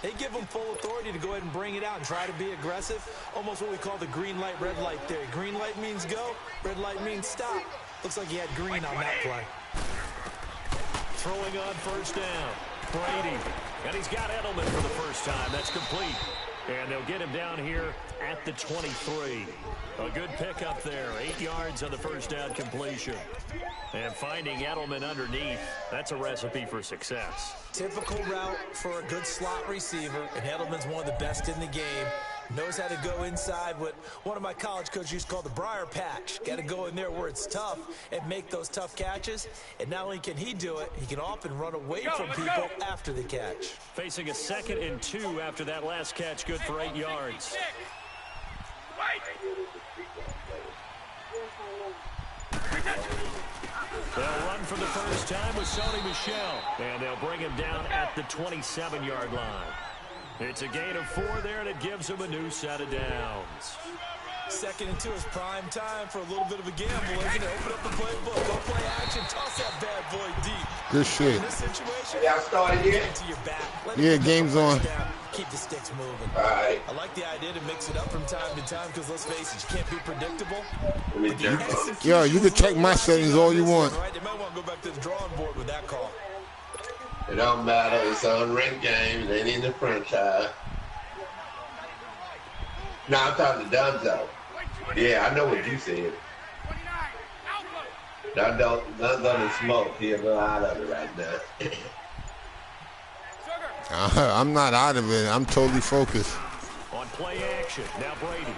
They give him full authority to go ahead and bring it out and try to be aggressive. Almost what we call the green light, red light theory. Green light means go, red light means stop. Looks like he had green on that play. Throwing on first down, Brady. And he's got Edelman for the first time. That's complete. And they'll get him down here at the 23. A good pickup there. 8 yards on the first down completion. And finding Edelman underneath, that's a recipe for success. Typical route for a good slot receiver, and Edelman's one of the best in the game. Knows how to go inside what one of my college coaches used to call the briar patch. Got to go in there where it's tough and make those tough catches. And not only can he do it, he can often run away from people after the catch. Facing a 2nd and 2 after that last catch, good for 8 yards. They'll run for the first time with Sony Michel. And they'll bring him down at the 27-yard line. It's a gain of 4 there, and it gives him a new set of downs. 2nd and 2 is prime time for a little bit of a gamble, isn't it? Open up the playbook, go play action, toss that bad boy deep. Good shit. In this situation, yeah, I started here. To your back. Yeah, game's on. Keep the sticks moving. All right. I like the idea to mix it up from time to time because let's face it, you can't be predictable. Yo, you can check my settings all you want. Right? They might want to go back to the drawing board with that call. It don't matter. It's an unranked game. It ain't in the franchise. No, I'm talking to Donzo. Yeah, I know what you said. None of smoke. He'll go out of it right now. I'm not out of it. I'm totally focused. On play action, now Brady.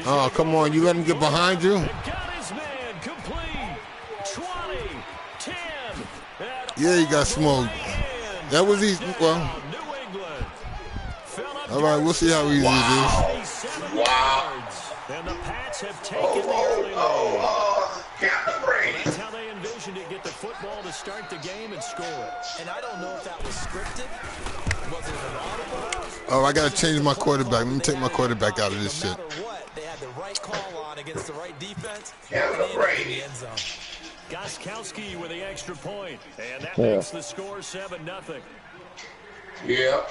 Oh, come on. You let him get behind you? Got his man complete. 20, 10. Yeah, he got smoked. That was easy. Well, all right, we'll see how easy it is. Wow. And the Pats have taken the early lead. That's how they envisioned it, get the football to start the game and score it. And I don't know if that was scripted. Was it an audible? Oh, I got to change my quarterback. Let me take my quarterback out of this shit. No matter what, they had the right call on against the right defense. Brady. Gostkowski with the extra point. And that makes the score 7-0. Yeah.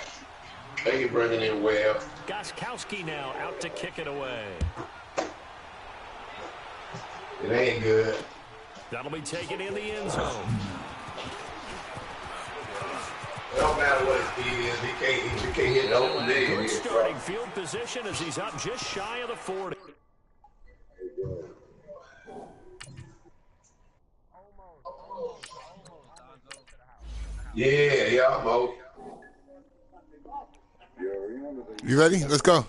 They can bring it in well. Gostkowski now out to kick it away. It ain't good. That'll be taken in the end zone. It don't matter what his speed is. He can't hit the open leg. Good starting field position as he's up just shy of the 40. Yeah, almost. You ready? Let's go.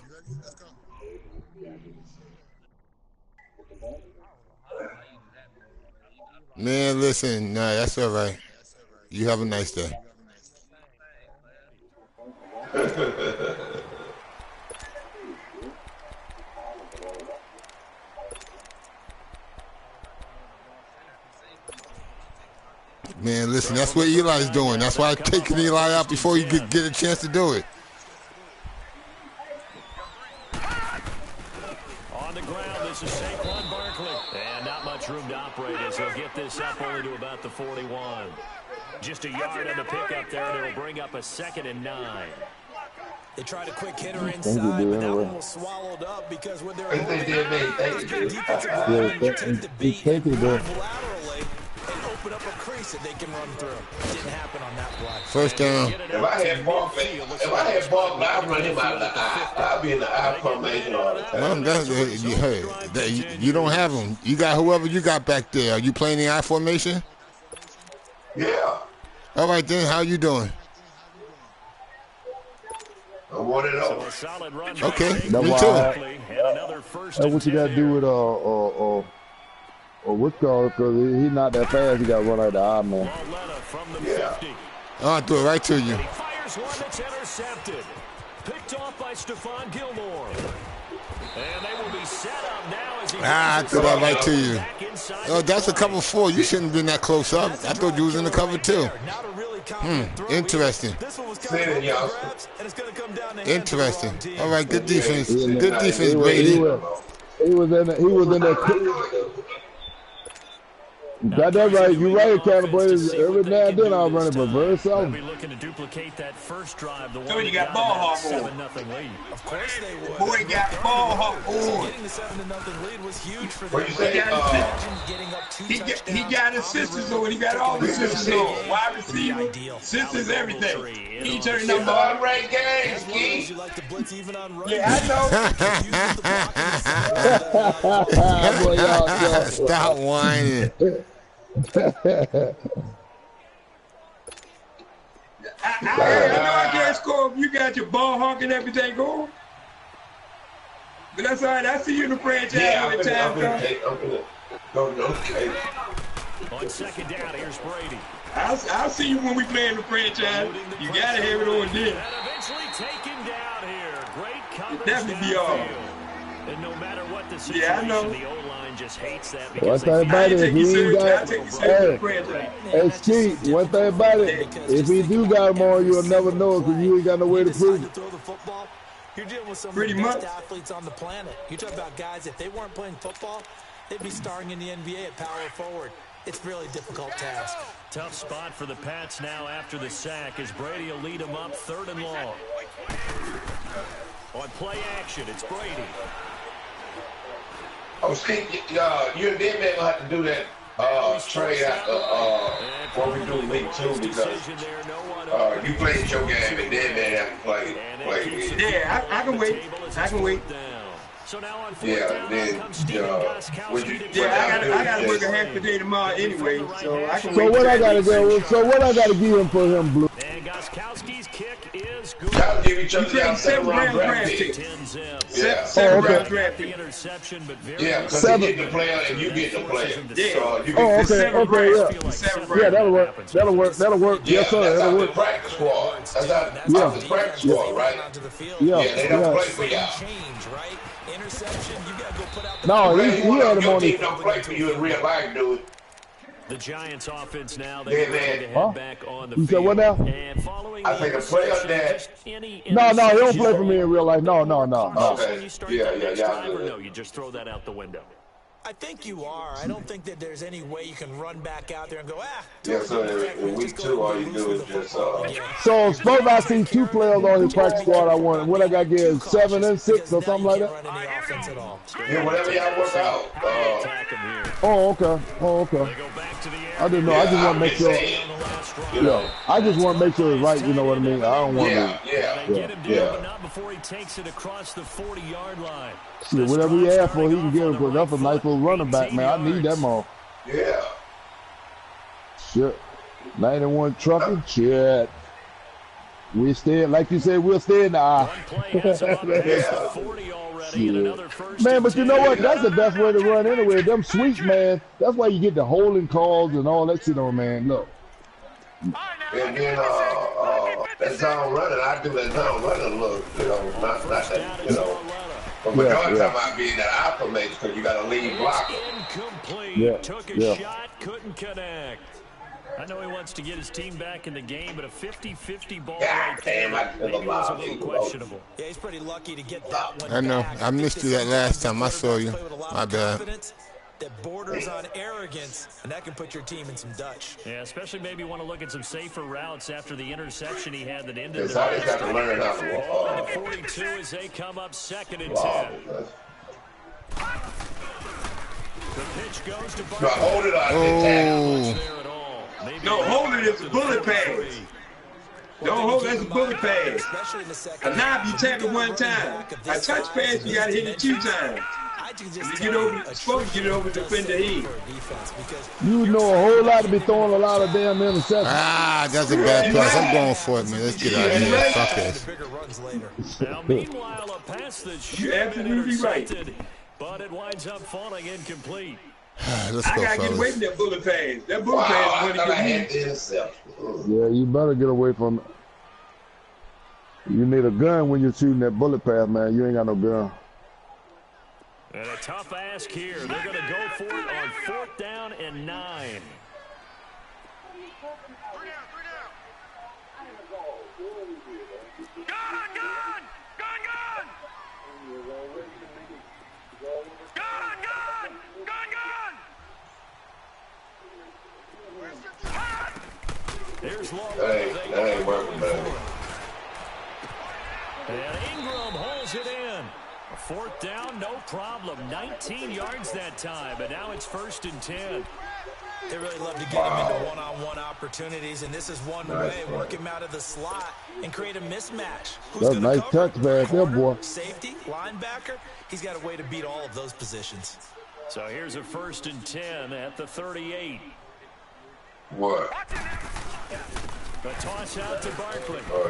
Man, listen. Nah, that's all right. You have a nice day. Man, listen, that's what Eli's doing. That's why I'm taking Eli out before you get a chance to do it. On the ground, this is Saquon Barkley. And not much room to operate as he'll get this up only to about the 41. Just a yard on the pickup there, and it'll bring up a 2nd and 9. They tried a quick hitter inside, but that one was swallowed up because when they're defensive linemen to take the beat and move laterally and open up a crease that they can run through. It didn't happen on that play. First down. If I had Barkley, I'd run him out of the eye. I'd be in the eye formation all the time. You don't have him. You got whoever you got back there. Are you playing the I formation? Yeah. All right, then. How you doing? I'm 1-0. Okay, That's me why too. That's what you got to do with what's called, because he's not that fast. He got to run like the eye man. Yeah. I'll do it right to you. He fires one that's intercepted. Picked off by Stephon Gilmore. And they will be set up now as he I threw that right to you. Oh, that's a cover 4. You shouldn't have been that close up. I thought you was in the cover 2. Interesting. Interesting. All right, good defense. Good defense, Brady. He was in there. Got that right. You're right, Calibrated. Every now and then I'll run it, but very seldom. They'll be looking to duplicate that first drive. The So one you got ball hawk on. 7-0 lead. Of course they would. Boy got ball hawk on. Getting the 7-0 lead was huge for them. What you say? He got assistants on. He got all the assistants on. Wide receiver, assistants, everything. He turned It's number on rate games, Keith. You like to blitz even on runs. Yeah, I know. Boy, y'all Stop whining. I know I can't score if you got your ball hawk and everything going. But that's all right. I see you in the franchise Yeah, when the time comes. Okay. On second down, here's Brady. I'll see you when we play in the franchise. You gotta have it on there. And eventually taken down here. Great coverage Definitely be all. downfield. And no matter what the situation, Yeah, I know. the O-line just hates that One because thing they about it, if he ain't I'll got, take you serious in the franchise. hey, Skeet, one thing about it, if he do got him on, you'll never know because you ain't got no way to prove it. Throw the football. You're dealing with some of Pretty the best much. athletes on the planet. You talk about guys, if they weren't playing football, they'd be starring in the NBA at power forward. It's really a difficult task. tough spot for the Pats now after the sack as Brady will lead them up 3rd and long. On play action, it's Brady. Oh, Steve, you and Dan man gonna have to do that trade after what we do week 2 because you played your game and Dan man have to play it. Yeah, I can wait. I can wait. So now on Yeah, then would you? Yeah, I gotta work a half a day tomorrow anyway, so I can wait. So what I gotta do? So what I gotta give him for him, Blue? And Gostkowski's kick is good. Y'all give each other You take 7 round draft pick. picks. Yeah. 7 okay. round draft The picks. interception, but very Yeah, because Seven. you get the player and you get the player. Yeah. So you Oh, can okay, okay, yeah. 7 Yeah, round. that'll work. That'll work. That'll work. Yeah, Yes, sir. that's That'll out the work. practice squad. That's out Yeah. the practice squad, right? Yeah, Yeah, they don't yeah. play for y'all. Change, right? Interception, you got to go put out the No, Man, he you had him your on team his. don't play for you in real life, dude. The Giants offense now. Yeah, They're man. ready to head Huh? back on the You field. said what now? And following I think a player interception, that- just any No, he don't interception. play for me in real life. No. Okay. When you start Yeah, that yeah, next yeah, drive, I or do. no, you just throw that out the window. I think you are. I don't think that there's any way you can run back out there and go, Yeah, so in week 2, all you do is just So suppose I see 2 players on his practice squad I want. What I got to get 7 and 6 or something like that? Run any offense at all. yeah, whatever y'all work out. Attack him here. Oh, okay. Oh, okay. They go back to the air. I didn't know. I just want to make sure. You know. I just want to make sure it's right. You know what I mean? I don't want Yeah, to. They get him down, yeah. but not before he takes it across the 40-yard line. Shit, whatever he asked for, he can get it. Cause that's a nice little running back, man. I need that more. Yeah. Shit. 91 trucking. Shit. We stay, like you said, we'll stay in the eye. One play has him up past the 40 already, and another first Man, and but you 10. know what? That's the best way to run anyway. Them sweeps, man. That's why you get the holding calls and all that shit on, man. Look. And then that zone running, I do that zone running look, not that, But majority of the time I be in that alpha maze because you got to lead blocker. Incomplete. Yeah, Took a yeah. shot, couldn't connect. I know he wants to get his team back in the game, but a 50-50 ball God right damn, there, I could've maybe was a allowed little you. questionable. Yeah, he's pretty lucky to get that one I know. back. I missed you that last time I saw you. My bad. That borders on arrogance, and that can put your team in some Dutch. Yeah, especially maybe want to look at some safer routes after the interception he had that ended Yes, the I just got to learn how ball to to 42 as they come up 2nd and 10. The pitch goes to No, hold it on the tackle. there at all. Maybe No, hold it. It's a bullet pass. Don't hold it. That's a bullet pass. Especially in the second. A knob, you tap it one time. A touch pass, you got to hit it 2 times. You get over, supposed to get it over the defender head. You know a whole lot to be throwing a lot of damn interceptions. Ah, that's a bad pass. I'm going for it, man. Let's get out of here. Fuck this. Now, meanwhile, a pass that should You're have been absolutely right. intercepted, but it winds up falling incomplete. Let's I go, got to get away fellas. from that bullet pass. That bullet Wow, pass I is thought I what had it the interception. Yeah, you better get away from it. You need a gun when you're shooting that bullet pass, man. You ain't got no gun. And a tough ask here. They're going to go for it on 4th down and 9. Here's That ain't working, man. And Ingram holds it in. A fourth down, no problem. 19 yards that time, but now it's 1st and 10. They really love to get him into one-on-one opportunities, and this is one way. Work him out of the slot and create a mismatch. Who's That's a nice touch, man. There, boy. Safety, linebacker. He's got a way to beat all of those positions. So here's a 1st and 10 at the 38. What? The toss out to Barkley. Oh,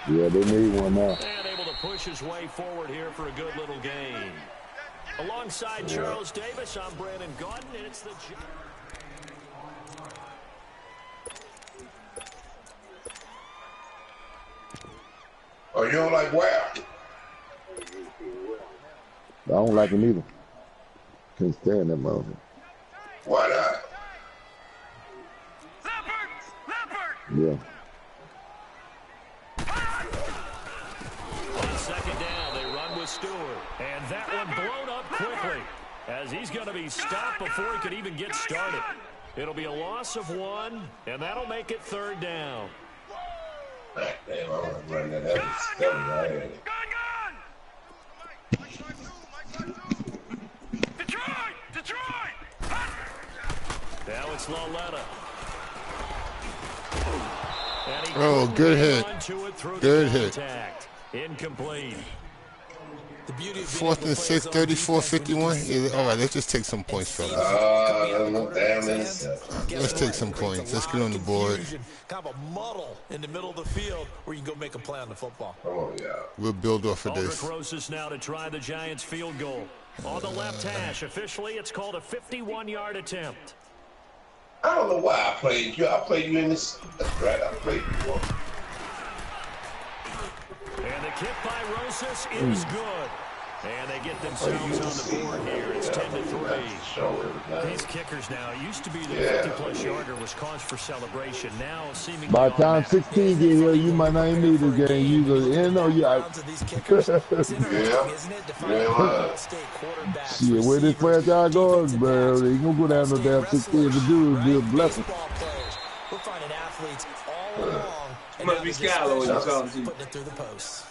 yeah. Yeah, they need one now. And able to push his way forward here for a good little game. Alongside Charles Davis, I'm Brandon Gaudin, and it's the... Oh, you don't like Ware? I don't like him either. Can't stand that motherfucker. Why not? Yeah. On 2nd down, they run with Stewart. And that one blown up quickly, as he's going to be stopped before he could even get started. It'll be a loss of 1, and that'll make it 3rd down. Damn, I want to run that other stuff. Detroit! Now it's Laletta. Oh, good hit. Good hit. Incomplete. The beauty of 4th and 6, 34-51. All right, let's just take some points, fellas. Let's take some points. Let's get on the board. Kind of a muddle in the middle of the field where you can go make a play on the football. Oh, yeah. We'll build off of this. Rosas now to try the Giants field goal. On the left hash, officially, it's called a 51-yard attempt. I don't know why I played you. I played you in this. That's right. I played you. And the kick by Rosas is good. And they get themselves on the board here. It's 10-3. These kickers now, it used to be that 50-plus yarder was cause for celebration. Now, seemingly by the time 16 get here, you might not even need this game. You know, you out. Shit, where this franchise goes, bro, they ain't gonna go down no damn 16 to do is be a blessing. We're finding athletes all along. Must be Skyler when you're talking to. Putting it through the posts.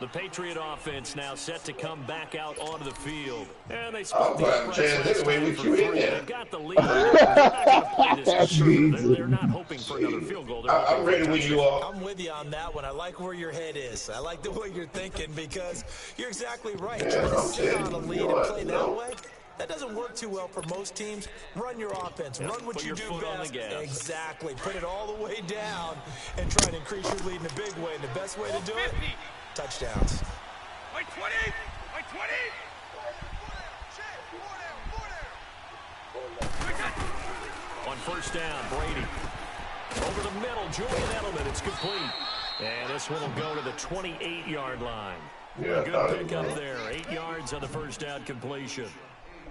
The Patriot offense now set to come back out onto the field. And they I'll put chance anyway with you in there. They've got the lead. They're not going to play this short. They're not hoping for another field goal. I'm ready with you all. I'm with you on that one. I like where your head is. I like the way you're thinking because you're exactly right. Trying to sit on a lead and play that way, that doesn't work too well for most teams. Run your offense. Run what you do best. Exactly. Put it all the way down and try to increase your lead in a big way. And the best way to do it, touchdowns. Wait 20! Wait 20! On 1st down, Brady. Over the middle, Julian Edelman. It's complete. And this one will go to the 28-yard line. Yeah, good pick up there. 8 yards on the 1st down completion.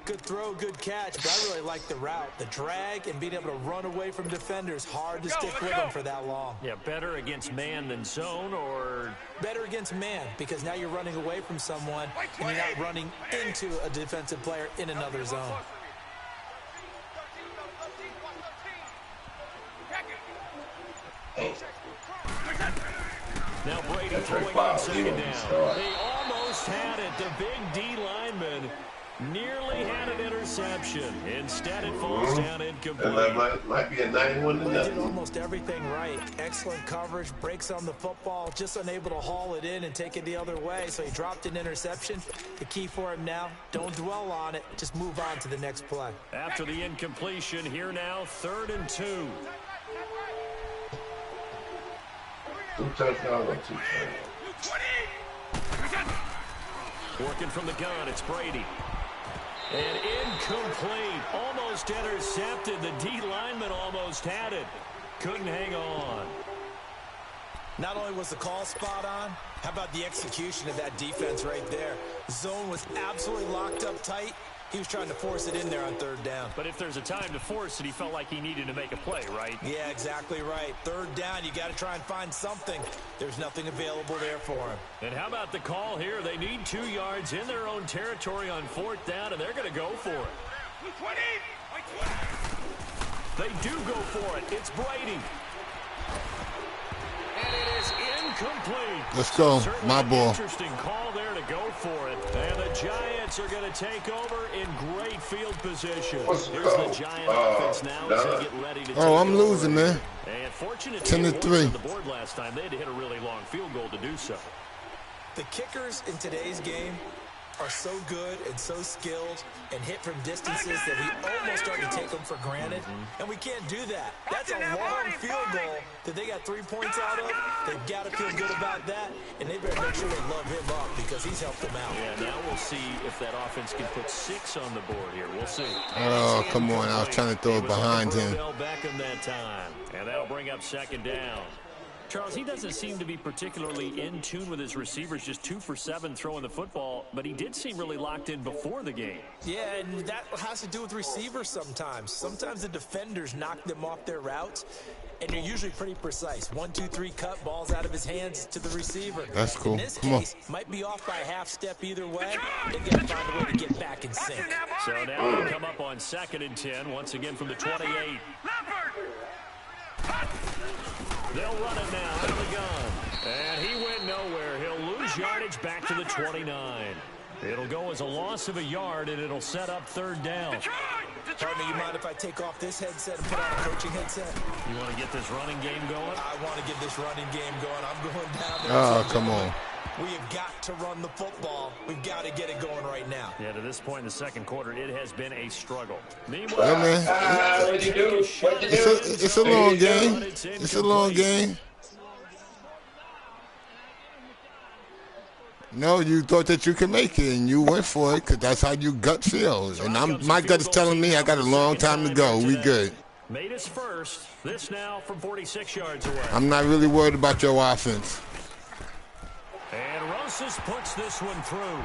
Good throw, good catch, but I really like the route. The drag and being able to run away from defenders. Hard to stick with them for that long. Yeah, better against man than zone, or? Better against man, because now you're running away from someone and you're not running into a defensive player in another zone. Now Brady throwing on 2nd down. They almost had it. The big D lineman nearly had an interception. Instead, it falls down incomplete. And that might be a 91 to He nothing. did almost everything right. Excellent coverage, breaks on the football, just unable to haul it in and take it the other way. So he dropped an interception. The key for him now, don't dwell on it. Just move on to the next play. After the incompletion, here now, 3rd and 2. 2 touchdowns or 2 touchdowns. Working from the gun, it's Brady. And incomplete. Almost intercepted. The D lineman almost had it. Couldn't hang on. Not only was the call spot on, how about the execution of that defense right there? Zone was absolutely locked up tight. He was trying to force it in there on 3rd down. But if there's a time to force it, he felt like he needed to make a play, right? Yeah, exactly right. 3rd down, you got to try and find something. There's nothing available there for him. And how about the call here? They need 2 yards in their own territory on 4th down, and they're going to go for it. 20! They do go for it. It's Brady. Incomplete. Let's go. My ball. Interesting call there to go for it. And the Giants are going to take over in great field position. Here's the Giant offense now as they get ready to I'm losing, man. And fortunately, 10-3. on the board last time, they had to hit a really long field goal to do so. The kickers in today's game are so good and so skilled and hit from distances that we almost start to take them for granted, and we can't do that. That's a long field goal that they got 3 points out of. They've got to feel good about that, and they better make sure they love him up because he's helped them out. Yeah, now we'll see if that offense can put 6 on the board here. We'll see. Oh, come on. I was trying to throw it behind him. Beckham that time, and that'll bring up second down. Charles, he doesn't seem to be particularly in tune with his receivers, just 2 for 7 throwing the football, but he did seem really locked in before the game. Yeah, and that has to do with receivers sometimes. Sometimes the defenders knock them off their routes, and they're usually pretty precise. 1, 2, 3 cut, balls out of his hands to the receiver. That's cool. In this case, might be off by a half step either way. They got to find a way to get back in sync. So now they'll come up on 2nd and 10, once again from the 28. They'll run it now out of the gun. And he went nowhere. He'll lose yardage back to the 29. It'll go as a loss of a yard, and it'll set up 3rd down. Partner, you mind if I take off this headset and put on a coaching headset? You want to get this running game going? I want to get this running game going. I'm going down there. Oh, come on. We have got to run the football. We've got to get it going right now. Yeah, to this point in the second quarter, it has been a struggle. Yeah, man. What'd you do? It's a long game. It's a long game. No, you thought that you could make it, and you went for it because that's how you gut feels. And my gut is telling me I got a long time to go. We good. Made us first. This now from 46 yards away. I'm not really worried about your offense. And Rosas puts this one through.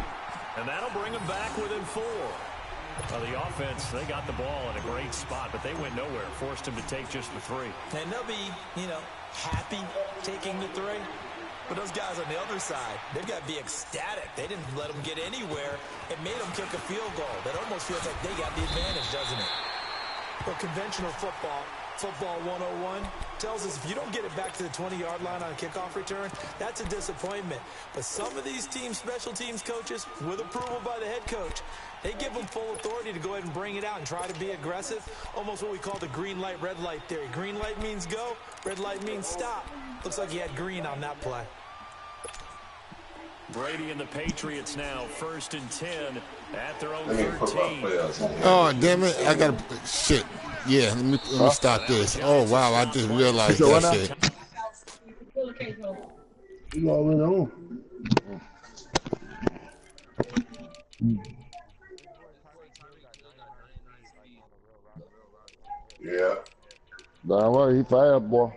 And that'll bring him back within 4. Well, the offense, they got the ball in a great spot, but they went nowhere. Forced him to take just the 3. And they'll be, happy taking the 3. But those guys on the other side, they've got to be ecstatic. They didn't let them get anywhere. It made them kick a field goal. That almost feels like they got the advantage, doesn't it? Well, conventional football 101, tells us if you don't get it back to the 20-yard line on a kickoff return, that's a disappointment. But some of these teams, special teams coaches, with approval by the head coach, they give them full authority to go ahead and bring it out and try to be aggressive, almost what we call the green light, red light theory. Green light means go, red light means stop. Looks like he had green on that play. Brady and the Patriots now 1st and 10 at their own 13. Oh, damn it. I got to... Shit. Yeah, let me start this. Oh, wow. I just realized that shit. You already on. Yeah. Damn right, he fired, boy.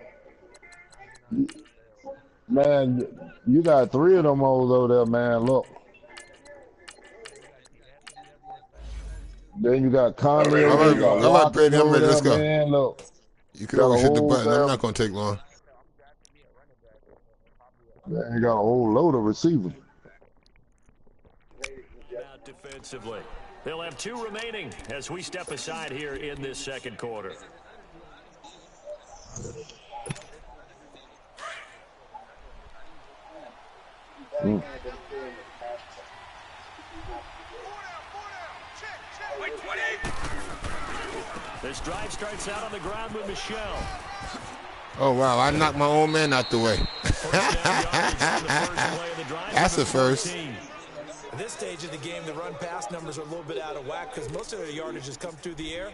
Man, you got 3 of them hoes over there, man. Look. Then you got Conley. All right, Brady, I'm ready. Let's go. Man, look. You can always hit the button. I'm not going to take long. Man, you got a whole load of receivers. Out defensively. They'll have 2 remaining as we step aside here in this second quarter. This drive starts out on the ground with Michelle. Oh, wow. I knocked my own man out the way. That's a first. At this stage of the game, the run-pass numbers are a little bit out of whack because most of their yardage has come through the air.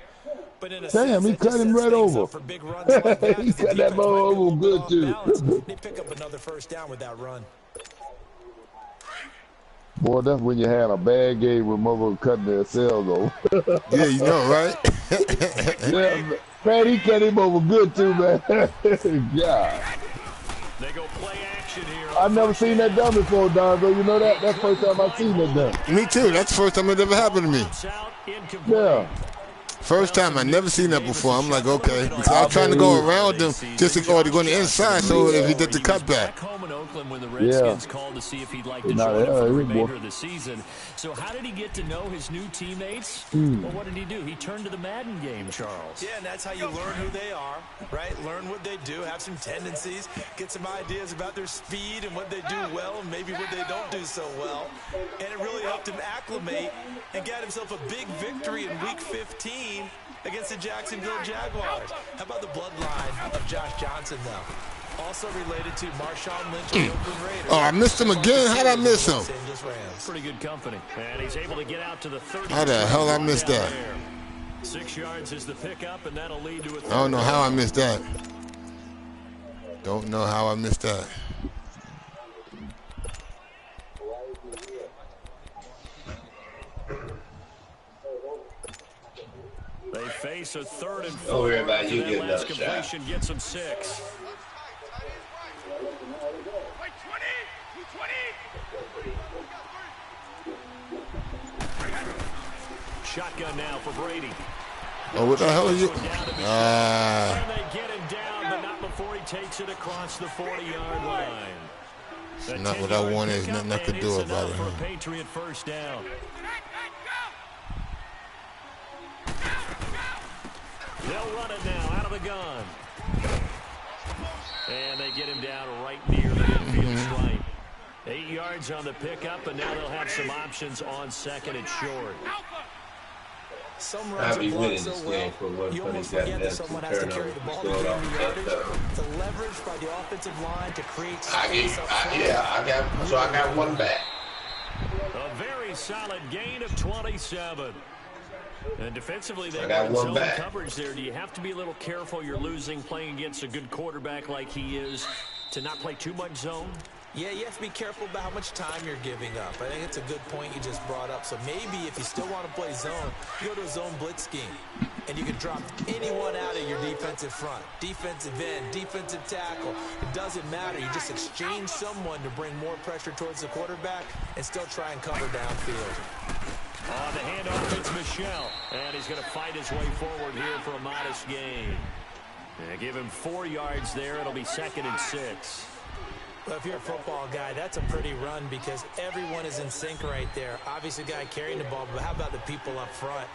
But in a damn, he cut him right over. For big runs like that, he cut that ball over good, too. They pick up another first down with that run. Boy, that's when you had a bad game with motherfuckers cutting their cells over. Yeah, you know, right? Yeah, man, he cut him over good, too, man. God. They go play action here. I've never seen that done before, Donzo. You know that? That's the first time I've seen that done. Me too. That's the first time it ever happened to me. Yeah. First time, I never seen that before. I'm like, okay, because I was trying to go around him just to go on the inside. So if he did the cutback. When the Redskins called to see if he'd like to join him for the remainder of the season. So how did he get to know his new teammates? Well, what did he do? He turned to the Madden game, Charles. Yeah, and that's how you learn who they are, right? Learn what they do, have some tendencies, get some ideas about their speed and what they do well and maybe what they don't do so well. And it really helped him acclimate and get himself a big victory in Week 15 against the Jacksonville Jaguars. How about the bloodline of Josh Johnson, though? Also related to Marshawn Lynch and Oakland Raiders. Oh, I missed him again? How'd I miss him? Pretty good company. And he's able to get out to the 30. How the hell I missed that? 6 yards is the pickup, and that'll lead to a I don't know how I missed that. Don't know how I missed that. They face a 3rd and 4. Don't worry about you getting last another completion shot. gets them 6. Wait, 20, 220. Shotgun now for Brady. Oh, what the hell are you? And they get him down, but not before he takes it across the 40-yard line. It's not what I wanted. There's nothing I could do about it. For a Patriot first down. They'll run it now out of the gun. And they get him down right near the midfield stripe. 8 yards on the pickup, and now they'll have some options on 2nd and short. Some runs are blocked so well, you almost forget that someone has to carry the ball to gain the yardage. The leverage by the offensive line to create space up front. I got one back. A very solid gain of 27. And defensively, they got one zone back. coverage there. Do you have to be a little careful? You're losing playing against a good quarterback like he is to not play too much zone? Yeah, you have to be careful about how much time you're giving up. I think it's a good point you just brought up. So maybe if you still want to play zone, you go to a zone blitz scheme. And you can drop anyone out of your defensive front. Defensive end, defensive tackle. It doesn't matter. You just exchange someone to bring more pressure towards the quarterback and still try and cover downfield. On the handoff, it's Michelle. And he's going to fight his way forward here for a modest gain. And give him 4 yards there. It'll be 2nd and 6. Well, if you're a football guy, that's a pretty run because everyone is in sync right there. Obviously, the guy carrying the ball, but how about the people up front?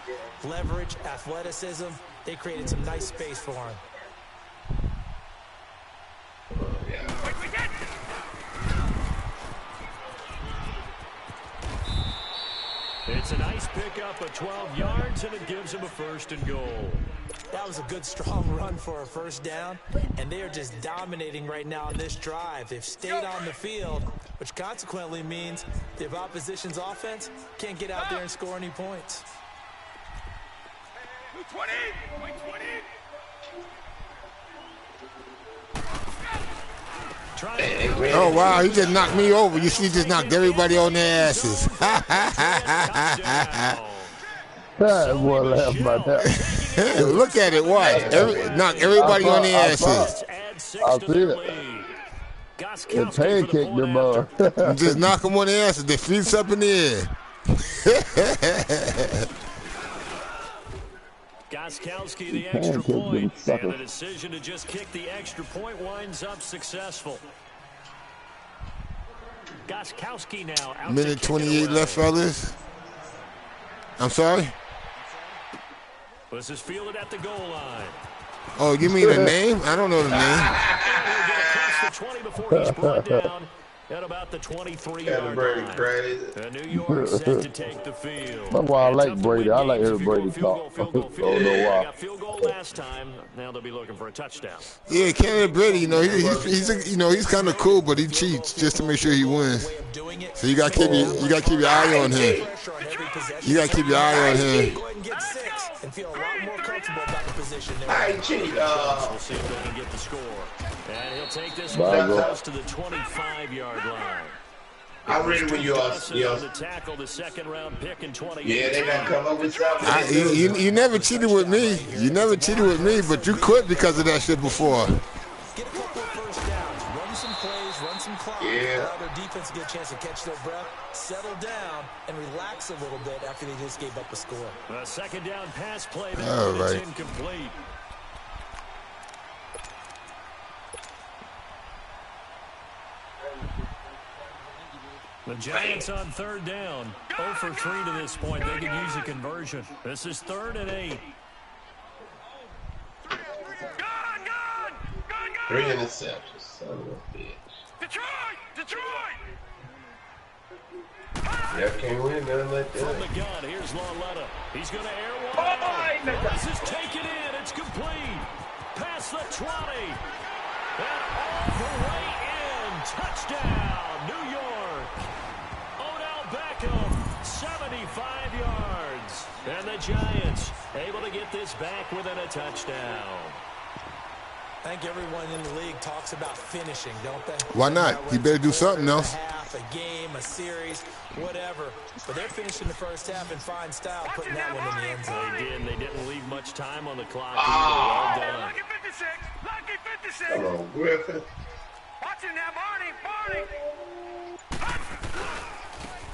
Leverage, athleticism, they created some nice space for him. It's a nice pickup of 12 yards, and it gives him a 1st and goal. That was a good, strong run for a first down, and they are just dominating right now on this drive. They've stayed on the field, which consequently means the opposition's offense can't get out there and score any points. 220, wait, 20. Oh, wow, he just knocked me over. You see, he just knocked everybody on their asses. Boy, laugh about that. Look at it, watch. Knock everybody on their asses. I see it. It pancaked them, Just knock them on their asses. Their feet's up in the air. Gostkowski, the extra point, and the decision to just kick the extra point winds up successful. Gostkowski now out. Minute 28 left, fellas. I'm sorry? This is fielded at the goal line. Oh, you mean the name? I don't know the name. He'll get across the 20 before he's brought down at about the 23-yard line. New York set to take the field. That's why I like Brady. I like hearing Brady talk. Field goal. They got field goal last time. Now they'll be looking for a touchdown. Yeah, Kenneth Brady, you know, he's kind of cool, but he cheats just to make sure he wins. So you got to keep your eye on him. You got to keep your eye on him. And feel a lot more comfortable about the position there. I cheat. We'll see if they can get the score. And he'll take this one close to the 25-yard line. I read when you the tackle, the 2nd-round pick in 20. Yeah, they gonna come up with something. You never cheated with me. You never cheated with me, but you quit because of that shit before. Get a couple of first downs. Run some plays, run some clock. Yeah. Allow their defense to get a chance to catch their breath, settle down, and relax a little bit after they just gave up a score. A second down pass play there. All right. It's incomplete. The Giants on third down. 0 for 3 to this point. They can use a conversion. This is 3rd and 8. 3 interceptions. Son of a bitch. Detroit! Yeah, can't win nothing like From that. the gun, here's Lauletta. He's going to air one out. This is taken in. It's complete. Past the 20. And all the way in. Touchdown, New York. Odell Beckham, 75 yards. And the Giants able to get this back within a touchdown. I think everyone in the league talks about finishing, don't they? Why not? You better do something else. A half, a game, a series, whatever. But they're finishing the first half in fine style, putting that one in the end zone. They did. They didn't leave much time on the clock. Well done. Lucky 56! Lucky 56! Come on, Griffin. Watch it now, Barney!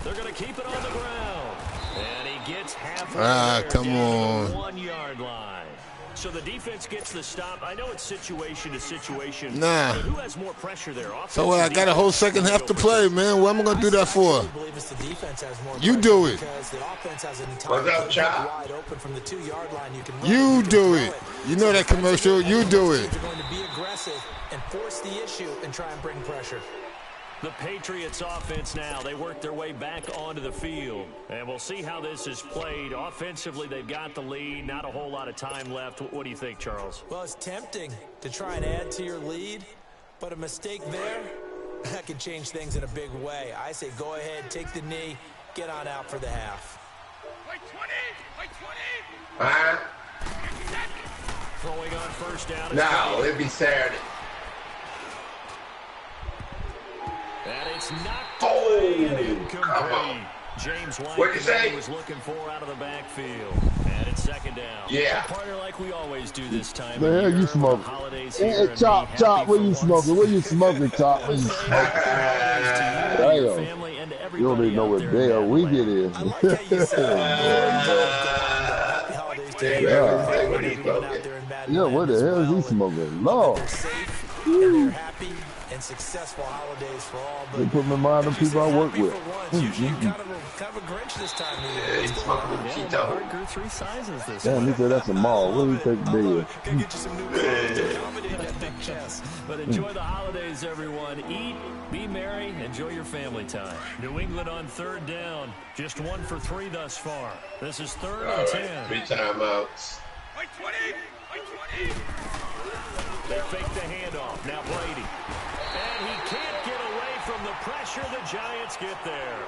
They're going to keep it on the ground. And he gets halfway there, come down to the on. 1-yard line. So the defense gets the stop. I know it's situation to situation. Nah. But who has more pressure there? So what? I got a whole second half to play, man. What am I gonna do that for? I believe it's the defense has more You pressure do it. because the offense has an entire What's up, game Chop? wide open from the 2-yard line. You can run You it, you can do throw it. You know that commercial. You do it. They're going to be aggressive and force the issue and try and bring pressure. The Patriots offense now, they work their way back onto the field. And we'll see how this is played. Offensively, they've got the lead. Not a whole lot of time left. What do you think, Charles? Well, it's tempting to try and add to your lead, but a mistake there, that can change things in a big way. I say go ahead, take the knee, get on out for the half. Wait 20! Wait 20! Huh? Throwing on first down. No, it'd be Saturday. And it's knocked Oh, away and come on. incomplete. James White What'd you say? was looking for out of the backfield. And it's second down. Yeah. Partner, like we always do this time. The hell you smoking? Hey, Chop, Chop, what you smoking? What you smoking, Chop? What you smoking? Damn. You don't even know what day of week it is. I like how you said Everything what he's smoking. Yeah, what the hell is he smoking? Lord. They're safe, and they're happy and successful holidays for all. They But put me in mind of the people I work with. usually kind of a Grinch this time of year. He's smoking with Cheeto. Grew 3 sizes this Damn, he said that's a mall. What do you think they is? Gotta get you some new clothes to accommodate that big chest. But enjoy the holidays, everyone. Eat, be merry, enjoy your family time. New England on third down. Just 1 for 3 thus far. This is 3rd All and right, 10. 3 timeouts. Wait 20! Wait 20! They fake the handoff. Now Brady. And he can't get away from the pressure. The Giants get there.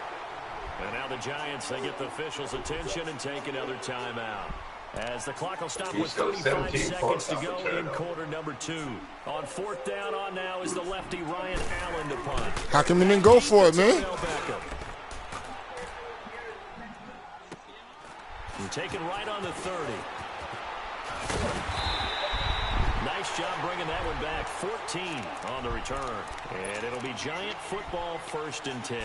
And now the Giants, they get the officials' attention and take another timeout. As the clock will stop with He's got 35 17 seconds points to off the go in turnover. quarter number 2. On 4th down on now is the lefty Ryan Allen to punt. How come you didn't go for it, man? Odell Beckham. And taken right on the 30. Nice job bringing that one back. 14 on the return. And it'll be Giant football 1st and 10.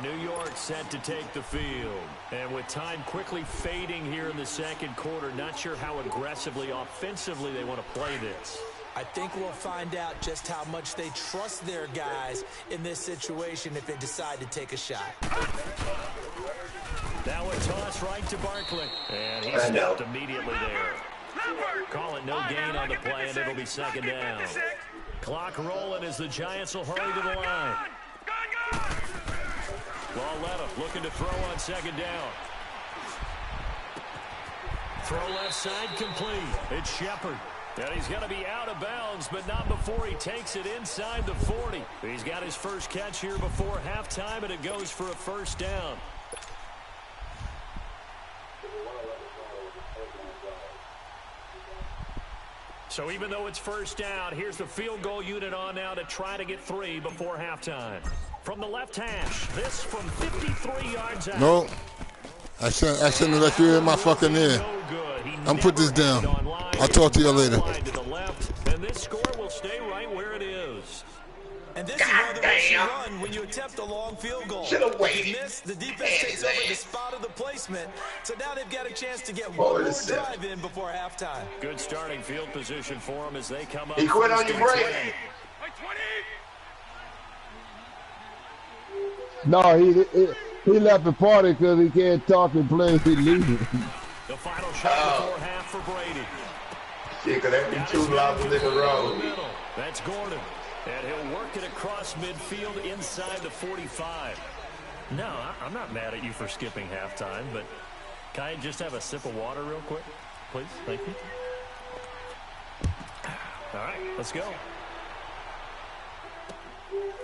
New York set to take the field. And with time quickly fading here in the second quarter, not sure how aggressively, offensively they want to play this. I think we'll find out just how much they trust their guys in this situation if they decide to take a shot. Now a toss right to Barkley. And he I know. stopped immediately there. Call it no gain on the play, and it'll be second down. Clock rolling as the Giants will hurry to the line. Lauletta looking to throw on second down. Throw left side complete. It's Shepard. And he's going to be out of bounds, but not before he takes it inside the 40. He's got his first catch here before halftime, and it goes for a first down. So even though it's first down, here's the field goal unit on now to try to get 3 before halftime. From the left hash, this from 53 yards out. No. I shouldn't have let you in my fucking ear. No good. He I'm put this never down. ended online. I'll talk to you later. Wide to the left, and this score will stay right where it is. And this is one of Bam. run when you attempt a long field goal. Should've waited. If you miss, the defense takes over the spot of the placement. So now they've got a chance to get one more drive in before halftime. Good starting field position for them as they come up. He quit on your break. By 20. No, he left the party because he can't talk and play. He leaving. The final shot before half for Brady. Yeah, because there be 2 losses in a row. That's Gordon. And he'll work it across midfield inside the 45. No, I'm not mad at you for skipping halftime, but can I just have a sip of water real quick? Please, thank you. All right, let's go.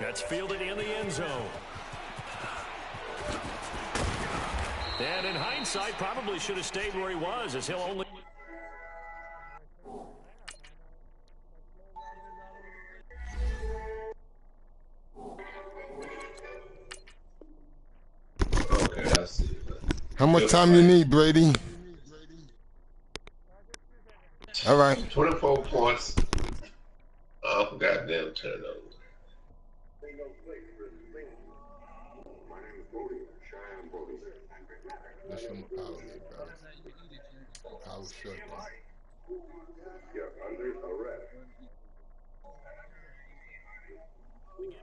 That's fielded in the end zone. And in hindsight, probably should have stayed where he was, as he'll only... Okay, I see. How much time you need, Brady? All right. 24 points. Oh, goddamn turnover. That's from the power league, bro. Power shut down. You're under arrest.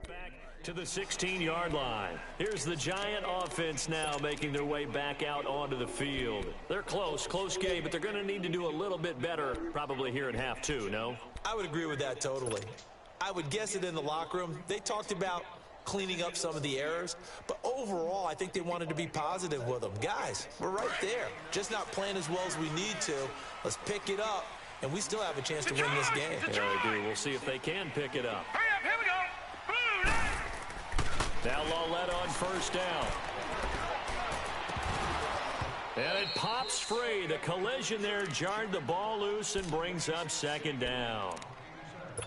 Back to the 16-yard line. Here's the Giant offense now making their way back out onto the field. They're close game, but they're going to need to do a little bit better probably here in half 2, no? I would agree with that totally. I would guess it in the locker room. They talked about cleaning up some of the errors, but overall, I think they wanted to be positive with them. Guys, we're right there. Just not playing as well as we need to. Let's pick it up, and we still have a chance to win this game. Yeah, they do. We'll see if they can pick it up. Hurry up, here we go. Now Lawletta on first down. And it pops free. The collision there jarred the ball loose and brings up second down.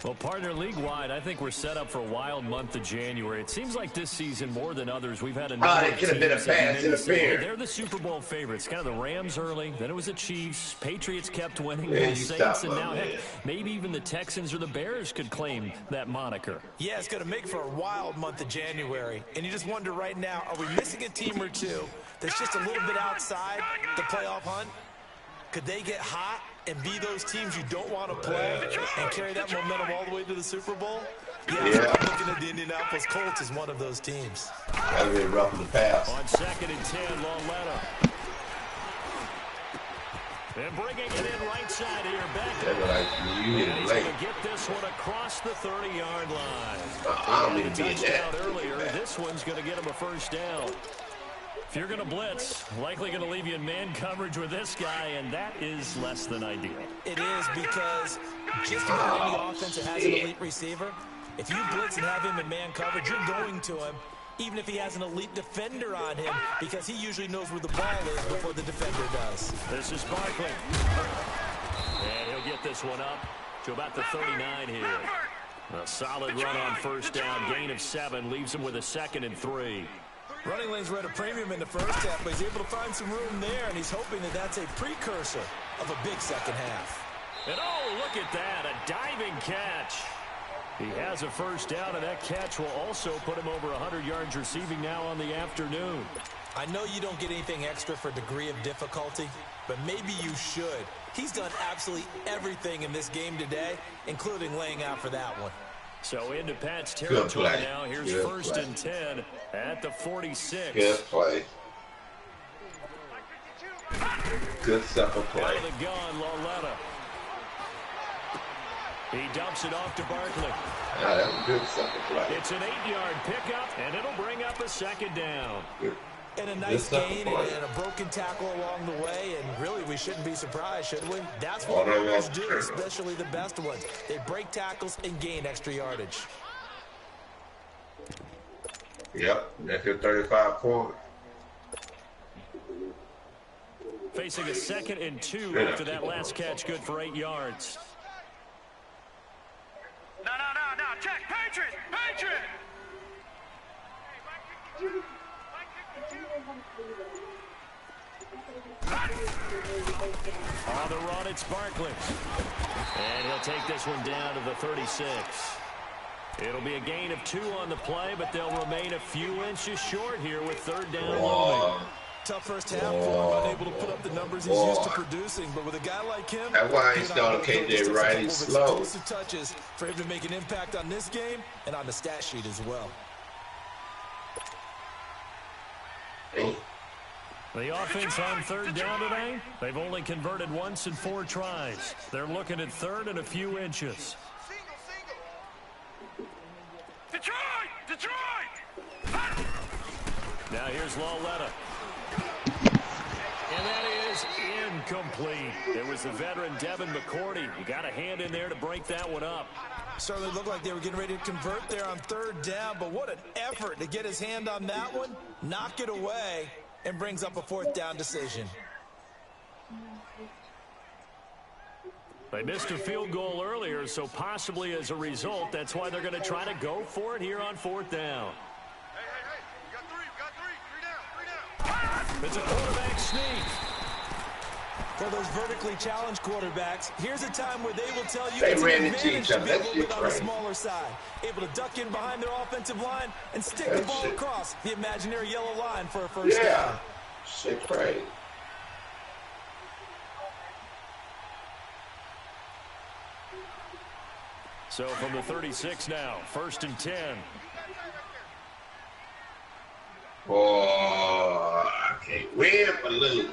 Well, partner, league-wide, I think we're set up for a wild month of January. It seems like this season, more than others, we've had a number it could have been a pass interference. They're the Super Bowl favorites. Kind of the Rams early, then it was the Chiefs. Patriots kept winning, Yeah, the Saints, stop, and now, man. heck, maybe even the Texans or the Bears could claim that moniker. Yeah, it's going to make for a wild month of January. And you just wonder right now, are we missing a team or two that's just a little bit outside the playoff hunt? Could they get hot and be those teams you don't want to play and carry that momentum all the way to the Super Bowl? Yeah. I'm looking at the Indianapolis Colts as one of those teams. That'd be rough in the pass. On 2nd and 10, Lawletta. And bringing it in right side here, back. You hit And it he's late. going to get this one across the 30-yard line. I don't need to be in Touchdown that. earlier. This one's going to get him a first down. If you're going to blitz, likely going to leave you in man coverage with this guy, and that is less than ideal. It is because just about any offense that has an elite receiver, if you blitz and have him in man coverage, you're going to him, even if he has an elite defender on him, because he usually knows where the ball is before the defender does. This is Barkley. And he'll get this one up to about the 39 here. A solid run on first down, gain of 7, leaves him with a 2nd and 3. Running lanes were at a premium in the first half, but he's able to find some room there, and he's hoping that that's a precursor of a big second half. And oh, look at that, a diving catch. He has a first down, and that catch will also put him over 100 yards receiving now on the afternoon. I know you don't get anything extra for degree of difficulty, but maybe you should. He's done absolutely everything in this game today, including laying out for that one. So into Pat's territory play. now. Here's Good 1st play. and 10 at the 46. Good play. Good supper play. Out of the gun, Lawletta. He dumps it off to Barkley. Yeah, that was good supper play. It's an 8-yard pickup, and it'll bring up a 2nd down. Good. And a nice Good gain stuff, and a broken tackle along the way, and really we shouldn't be surprised, should we? That's Oh, what no, runners no. do, especially the best ones. They break tackles and gain extra yardage. Yep, that's your 35 point. Facing a 2nd and 2 after that last catch, good for 8 yards. No, check, Patriot, Patriot. On the run, it's Barkley. And he'll take this one down to the 36. It'll be a gain of 2 on the play, but they'll remain a few inches short here with 3rd down looming. Tough first half for him, unable to put up the numbers he's used to producing. But with a guy like him, that's why he's starting KJ Wright. He's slow. Explosive touches for him to make an impact on this game and on the stat sheet as well. The offense on 3rd down today, they've only converted once in 4 tries. They're looking at 3rd and a few inches. Detroit! Detroit! Now here's Lawletta. And that is incomplete. It was the veteran Devin McCourty. You got a hand in there to break that one up. Certainly looked like they were getting ready to convert there on 3rd down, but what an effort to get his hand on that one, knock it away, and brings up a 4th down decision. They missed a field goal earlier, so possibly as a result, that's why they're going to try to go for it here on 4th down. Hey, we got three down. It's a quarterback sneak. For those vertically challenged quarterbacks, here's a time where they will tell you They it's an ran into advantage each to other. be a That little bit shit's on the crazy. smaller side, able to duck in behind their offensive line and stick the ball across the imaginary yellow line for a first down. Shit crazy. So from the 36 now, 1st and 10. Boy, I can't win but lose.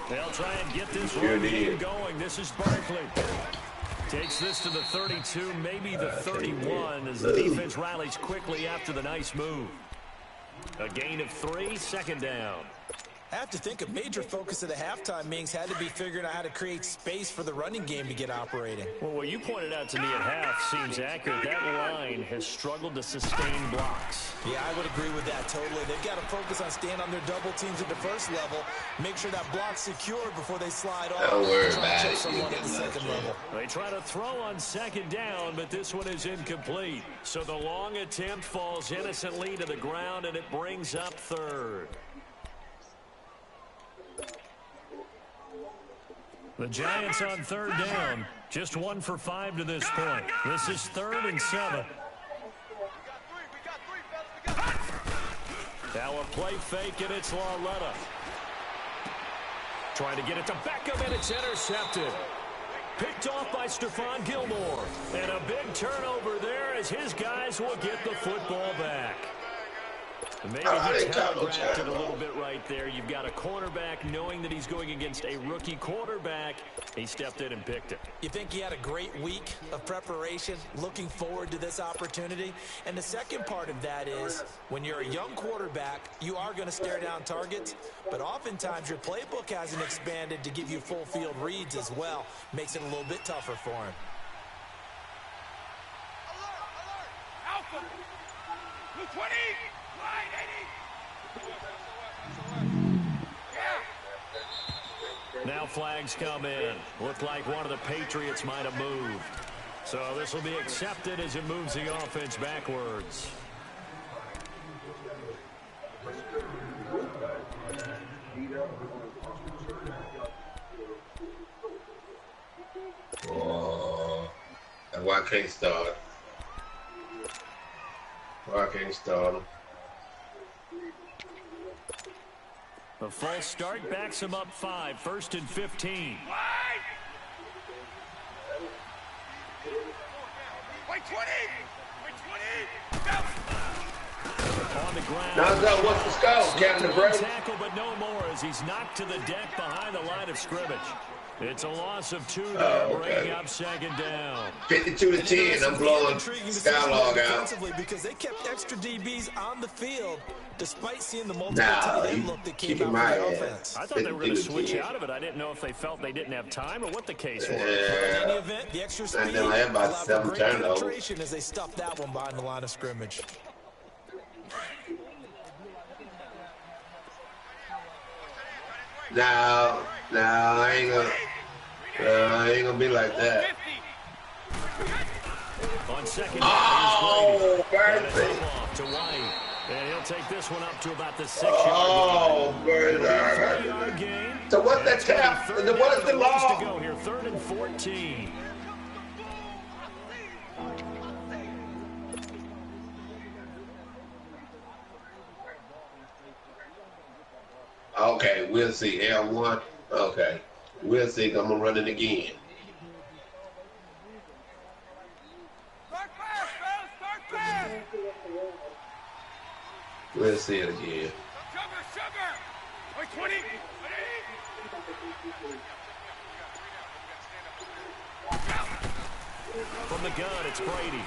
They'll try and get this Here run it game is. going. This is Barkley. Takes this to the 32, maybe the 31, as the defense rallies quickly after the nice move. A gain of 3, 2nd down. I have to think a major focus of the halftime meetings had to be figuring out how to create space for the running game to get operating. Well, what you pointed out to me at half seems accurate. That line has struggled to sustain blocks. Yeah, I would agree with that totally. They've got to focus on staying on their double teams at the first level, make sure that block's secured before they slide off. Don't worry Try and about check it. someone You at the get second nothing. level. They try to throw on 2nd down, but this one is incomplete. So the long attempt falls innocently to the ground, and it brings up 3rd. The Giants on 3rd down, just 1 for 5 to this point. This is 3rd and 7. Now a play fake, and it's Lawletta. Trying to get it to Beckham, and it's intercepted. Picked off by Stephon Gilmore. And a big turnover there as his guys will get the football back. Maybe he telegraphed it a little bit right there. You've got a cornerback knowing that he's going against a rookie quarterback. He stepped in and picked it. You think he had a great week of preparation, looking forward to this opportunity? And the second part of that is, when you're a young quarterback, you are going to stare down targets, but oftentimes your playbook hasn't expanded to give you full field reads as well. Makes it a little bit tougher for him. Alpha! Blue 20! Line 80! Now flags come in. Looked like one of the Patriots might have moved. So this will be accepted as it moves the offense backwards. Oh, and why can't start? Why can't start? A false start backs him up 5, 1st and 15. Wait 20! Wait 20! Go! On the ground. Now, so what's the score? Counting the break? Tackle, but no more as he's knocked to the deck behind the line of scrimmage. It's a loss of 2 there, bringing up 2nd down. 52-10. I'm blowing Skylog out. Because they kept extra DBs on the field despite seeing the multiple Nah, tight end you look that came keep out my from the ass. offense. I thought they were going to switch out of it. I didn't know if they felt they didn't have time or what the case was. In any event, the extra speed then I had about allowed for 7 great turnovers. penetration as they stuffed that one behind the line of scrimmage. No, I ain't gonna be like that. On 2nd down, Oh, perfect. to White. And he'll take this one up to about the 6-yard Oh, line. bird. 3-yard gain. So what's that tap? What is the To law? go here, 3rd and 14. Okay, we'll see. L1. Okay. We'll see. I'm going to run it again. Start fast, fellas. Start fast. We'll see it again. Sugar. Wait, 20. From the gun, it's Brady.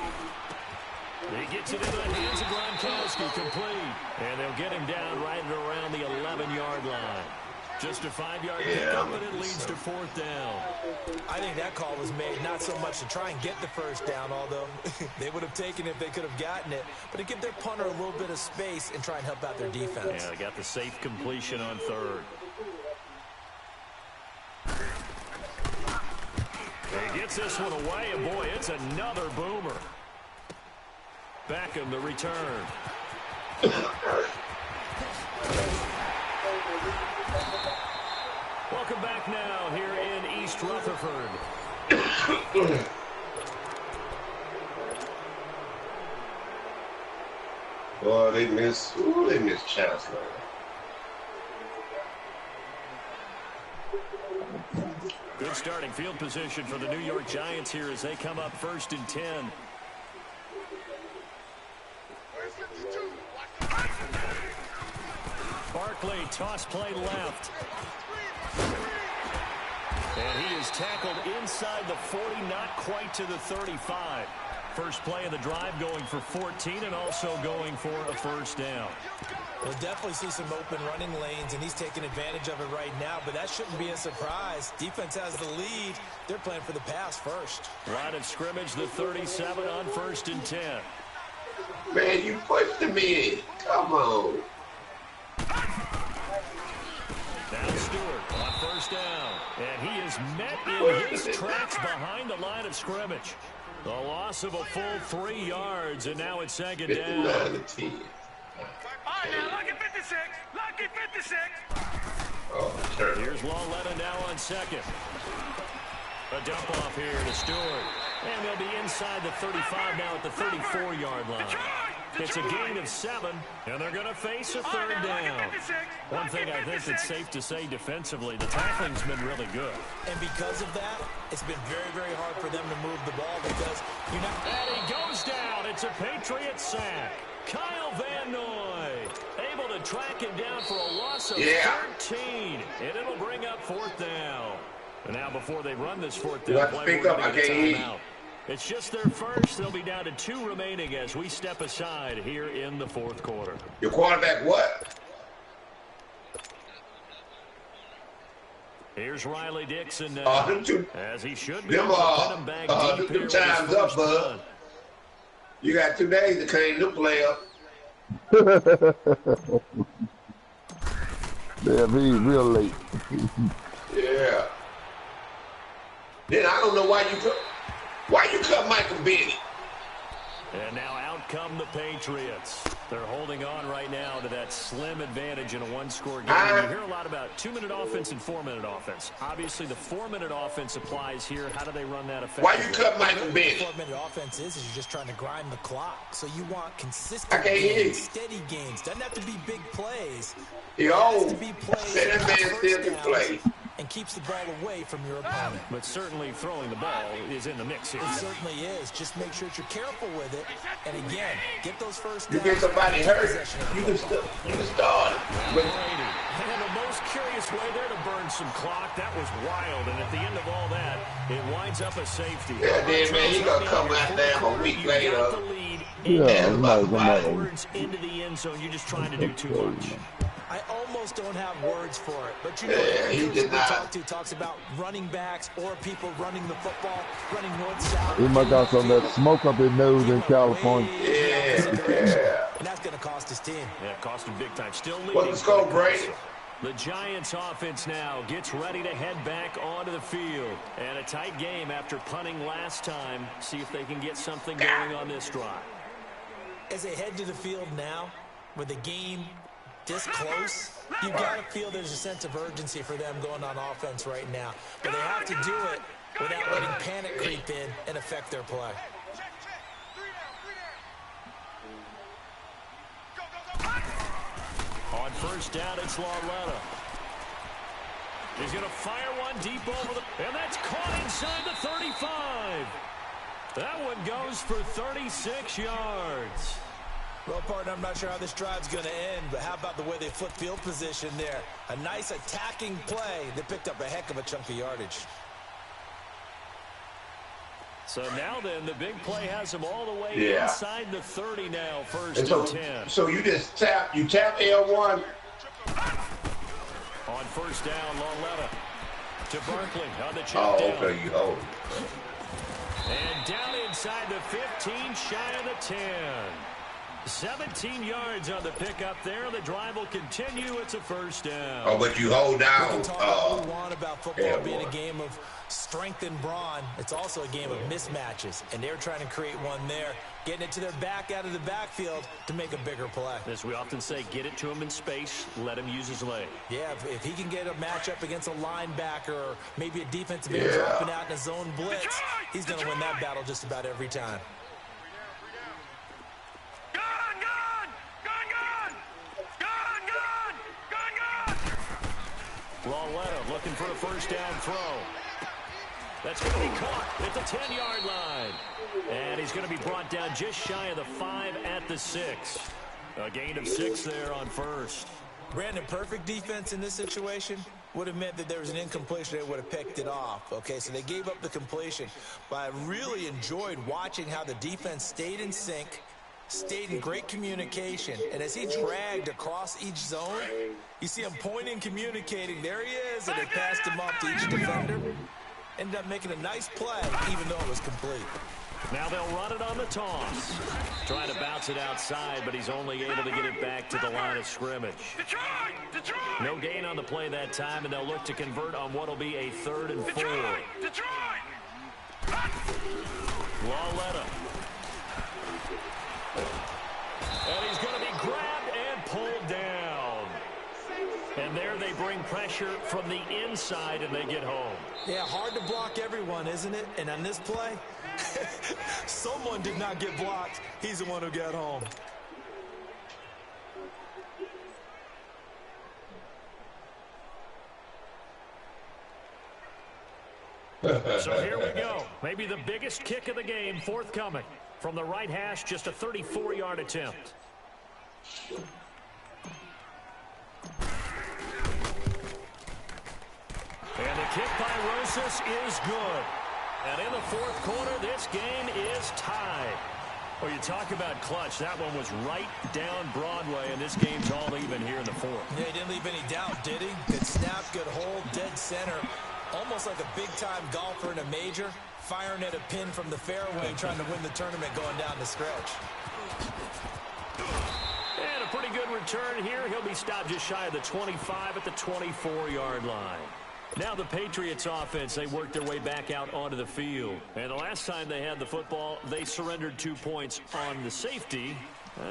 He gets it into the hands of Gronkowski, complete. And they'll get him down right at around the 11-yard line. Just a 5-yard pickup, and it leads to 4th down. I think that call was made not so much to try and get the first down, although they would have taken it if they could have gotten it, but to give their punter a little bit of space and try and help out their defense. Yeah, they got the safe completion on 3rd. He gets this one away, and boy, it's another boomer. Beckham, the return. Welcome back now here in East Rutherford. Boy, they miss Chancellor. Good starting field position for the New York Giants here as they come up 1st and 10. Barkley, toss play left. And he is tackled inside the 40, not quite to the 35. First play of the drive going for 14 and also going for a first down. We'll definitely see some open running lanes, and he's taking advantage of it right now, but that shouldn't be a surprise. Defense has the lead. They're playing for the pass first. Line of scrimmage, the 37 on 1st and 10. Man, you pushed him in. Come on. Now Stewart on 1st down. And he is met in his tracks behind the line of scrimmage. The loss of a full 3 yards, and now it's 2nd down. All right, now, lucky 56. Lucky 56. Oh, sure. Here's Lawletta now on 2nd. A dump off here to Stewart. And they'll be inside the 35 now at the 34-yard line. It's a gain of 7, and they're going to face a 3rd down. One thing I think that's safe to say defensively, the tackling's been really good. And because of that, it's been very, very hard for them to move the ball because you're not... And he goes down. It's a Patriot sack. Kyle Van Noy able to track him down for a loss of 13, and it'll bring up 4th down. And now before they run this 4th down play, we're going to get a timeout. It's just their first. They'll be down to 2 remaining as we step aside here in the 4th quarter. Your quarterback what? Here's Riley Dixon now, as he should be. Them time's up, bud. You got 2 days to clean the player. They'll be real late. Yeah. Then I don't know why you cut Michael Bennett. And now out come the Patriots. They're holding on right now to that slim advantage in a 1-score game. You hear a lot about 2-minute offense and 4-minute offense. Obviously, the 4-minute offense applies here. How do they run that effectively? Why you cut Michael Bennett? What 4-minute offense is you're just trying to grind the clock. So you want consistent gains, steady gains. Doesn't have to be big plays. It has to be plays that man still can play. And keeps the ball away from your opponent. But certainly throwing the ball is in the mix here. It certainly is. Just make sure that you're careful with it. And again, get those first downs. You get somebody hurt, you can start. And the most curious way there to burn some clock. That was wild. And at the end of all that, it winds up a safety. Yeah, then, man, he going to come out there a week later. Got the lead. Words into the end zone. You're just trying to do too much. I almost don't have words for it, but you know, every talks about running backs or people running the football, running north-south. He might got some of that smoke up his nose in California. Yeah. And that's going to cost his team. Yeah, cost him big time. Still leading. Let's go, Brady. The Giants offense now gets ready to head back onto the field. And a tight game after punting last time. See if they can get something going on this drive. As they head to the field now, with the game this close, you got to feel there's a sense of urgency for them going on offense right now. But they have to do it without letting panic creep in and affect their play. On 1st down, it's Lawletta. He's going to fire one deep over the... And that's caught inside the 35. That one goes for 36 yards. Well, partner, I'm not sure how this drive's going to end, but how about the way they flip field position there? A nice attacking play. They picked up a heck of a chunk of yardage. So now then, the big play has him all the way inside the 30 now, first and 10. So you just tap L1. On first down, Loletta to Berkeley on the check down. Okay, you hold it. And down inside the 15, shy of the 10. 17 yards on the pickup there. The drive will continue. It's a first down. Oh, but you hold down. We can talk all we want about football being a game of strength and brawn. It's also a game of mismatches, and they're trying to create one there, getting it to their back out of the backfield to make a bigger play. As we often say, get it to him in space, let him use his leg. Yeah, if he can get a matchup against a linebacker or maybe a defensive end dropping out in a zone blitz, he's going to win that battle just about every time. Loletta looking for a first down throw. That's going to be caught at the 10-yard line. And he's going to be brought down just shy of the 5 at the 6. A gain of 6 there on first. Brandon, perfect defense in this situation would have meant that there was an incompletion. They would have picked it off. Okay, so they gave up the completion. But I really enjoyed watching how the defense stayed in sync, stayed in great communication, and as he dragged across each zone, you see him pointing, communicating. There he is, and they passed him off to each defender. Ended up making a nice play, even though it was complete. Now they'll run it on the toss. Trying to bounce it outside, but he's only able to get it back to the line of scrimmage. No gain on the play that time, and they'll look to convert on what will be a 3rd and 4. Loletta. And he's going to be grabbed and pulled down. And there they bring pressure from the inside, and they get home. Yeah, hard to block everyone, isn't it? And on this play, someone did not get blocked. He's the one who got home. So here we go. Maybe the biggest kick of the game forthcoming. From the right hash, just a 34-yard attempt. And the kick by Rosas is good. And in the 4th quarter, this game is tied. Well, you talk about clutch. That one was right down Broadway, and this game's all even here in the 4th. Yeah, he didn't leave any doubt, did he? Good snap, good hold, dead center. Almost like a big-time golfer in a major, firing at a pin from the fairway, trying to win the tournament going down the stretch. And a pretty good return here. He'll be stopped just shy of the 25 at the 24-yard line. Now the Patriots offense, they worked their way back out onto the field. And the last time they had the football, they surrendered 2 points on the safety.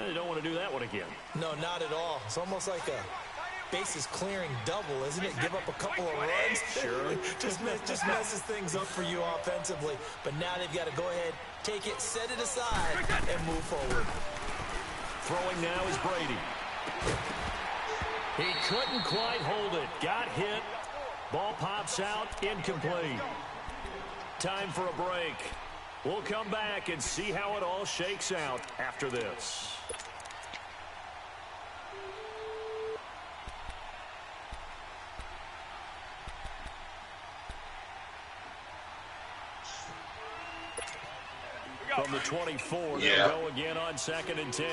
They don't want to do that one again. No, not at all. It's almost like a bases clearing double, isn't it? Give up a couple of runs. Sure. just messes things up for you offensively. But now they've got to go ahead, take it, set it aside, and move forward. Throwing now is Brady. He couldn't quite hold it. Got hit. Ball pops out, incomplete. Time for a break. We'll come back and see how it all shakes out after this. From the 24, they'll go again on 2nd and 10.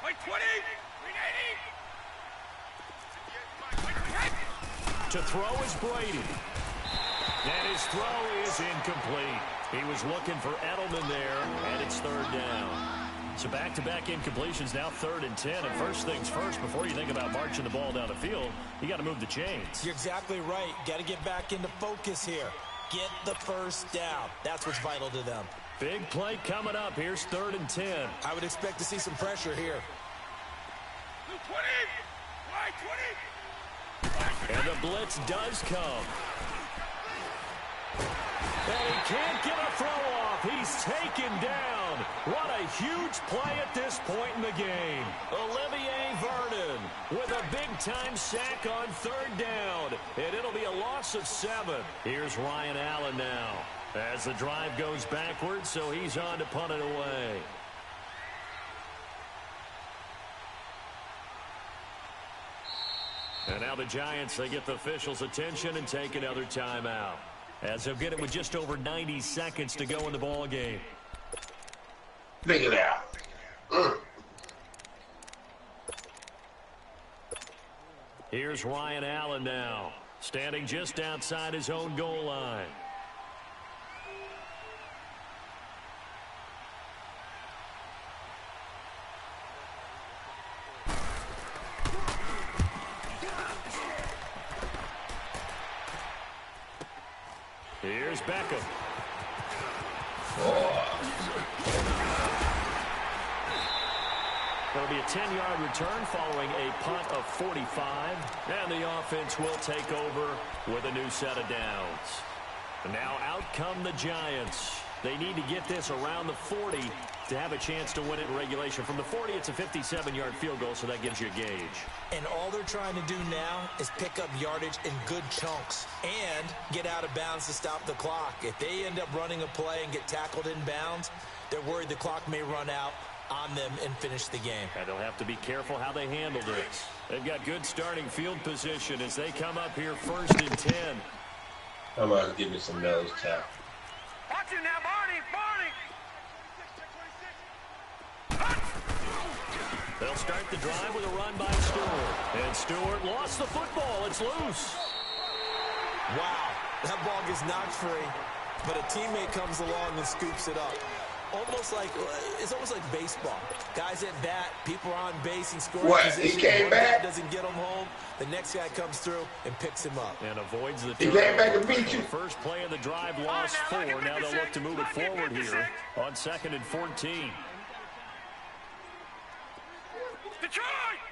Wait, 20! To throw is Brady. And his throw is incomplete. He was looking for Edelman there, and it's 3rd down. So back-to-back incompletions, now 3rd and 10. And first things first, before you think about marching the ball down the field, you got to move the chains. You're exactly right. Got to get back into focus here. Get the first down. That's what's vital to them. Big play coming up. Here's 3rd and 10. I would expect to see some pressure here. 20! Wide 20! And the blitz does come. And he can't get a throw off. He he's taken down. What a huge play at this point in the game. Olivier Vernon with a big-time sack on 3rd down. And it'll be a loss of 7. Here's Ryan Allen now as the drive goes backwards, so he's on to punt it away. And now the Giants, they get the officials' attention and take another timeout, as they'll get it with just over 90 seconds to go in the ball game. Figure it out. Here's Ryan Allen now, standing just outside his own goal line. Here's Beckham. It'll be a 10-yard return following a punt of 45. And the offense will take over with a new set of downs. And now out come the Giants. They need to get this around the 40 to have a chance to win it in regulation. From the 40, it's a 57-yard field goal, so that gives you a gauge. And all they're trying to do now is pick up yardage in good chunks and get out of bounds to stop the clock. If they end up running a play and get tackled in bounds, they're worried the clock may run out on them and finish the game. And they'll have to be careful how they handle this. They've got good starting field position as they come up here 1st and 10. I'm going to give you some nose tap. Watch it now, Barney! They'll start the drive with a run by Stewart. And Stewart lost the football. It's loose. Wow, that ball gets knocked free, but a teammate comes along and scoops it up. It's almost like baseball. Guys at bat, people are on base and scoring position. He came back? Doesn't get him home. The next guy comes through and picks him up. And avoids the He came back and beat you. First play of the drive, lost 4. Now they'll look to move it forward here on 2nd and 14.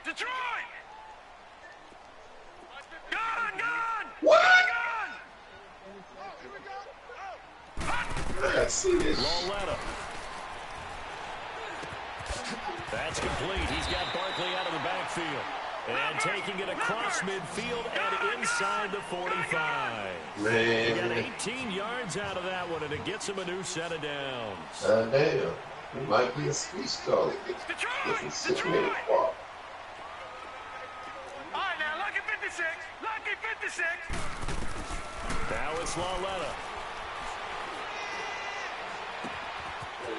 Detroit! Gone! What? I see this. Loletta. That's complete. He's got Barkley out of the backfield. And taking it across midfield and inside the 45. Man. He got 18 yards out of that one, and it gets him a new set of downs. Damn. It might be a speed stall. It's a 6-minute walk. All right, now, lucky 56. Now it's Loletta.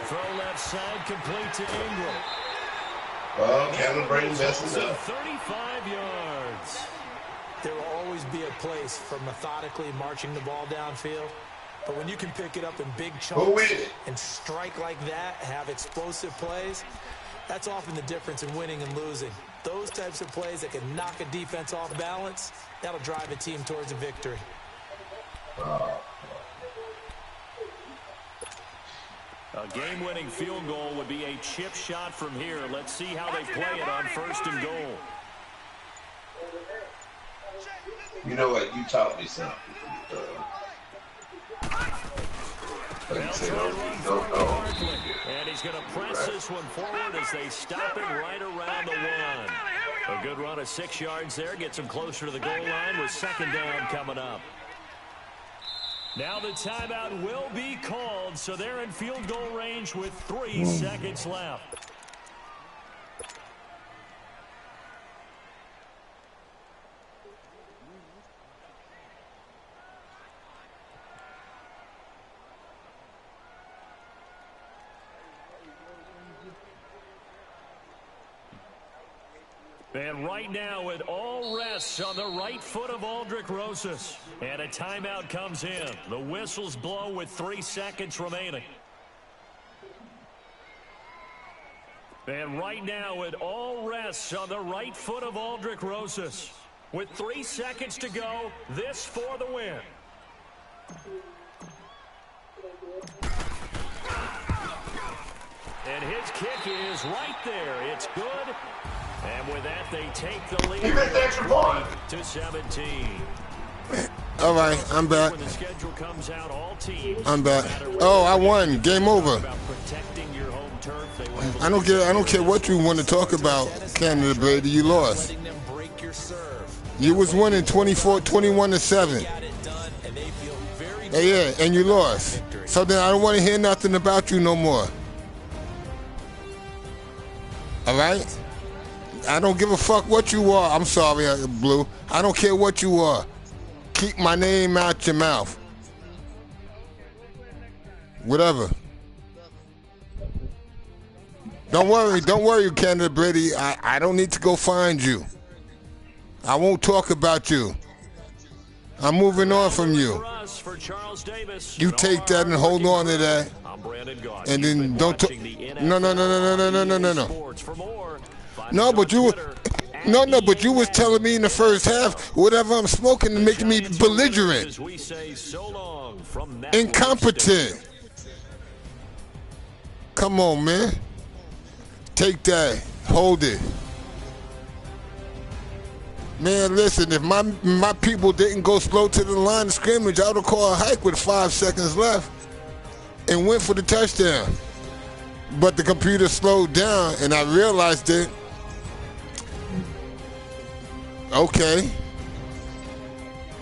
Throw left side, complete to Ingram. Well, calibrating messing up. 35 yards. There will always be a place for methodically marching the ball downfield. But when you can pick it up in big chunks and strike like that, have explosive plays, that's often the difference in winning and losing. Those types of plays that can knock a defense off balance, that'll drive a team towards a victory. A game-winning field goal would be a chip shot from here. Let's see how they play it on 1st and goal. You know what? You taught me something. And he's going to press this one forward as they stop it right around the 1. A good run of 6 yards there. Gets him closer to the goal line with 2nd down coming up. Now the timeout will be called, so they're in field goal range with 3 seconds left. And right now it all rests on the right foot of Aldrick Rosas. And a timeout comes in. The whistles blow with 3 seconds remaining. And right now it all rests on the right foot of Aldrick Rosas. With 3 seconds to go, this for the win. And his kick is right there. It's good. And with that, they take the lead 20 to 17. All right, I'm back. When the schedule comes out, all teams, I'm back. Oh, I won. Game over. about protecting your home turf, they were able to I don't care what you want to talk about, Canada Brady. You lost. Letting them break your serve. You was winning 21-7. Got it done, and they feel very Yeah, and you lost. So then I don't want to hear nothing about you no more. All right? I don't give a fuck what you are. I'm sorry, Blue. I don't care what you are. Keep my name out your mouth. Whatever. Don't worry, Canada Brady. I don't need to go find you. I won't talk about you. I'm moving on from you. You take that and hold on to that. And then don't talk. No. No, but you was telling me in the first half, whatever I'm smoking making me belligerent, incompetent. Come on, man. Take that. Hold it. Man, listen, if my people didn't go slow to the line of scrimmage, I would have called a hike with 5 seconds left and went for the touchdown. But the computer slowed down, and I realized it. Okay.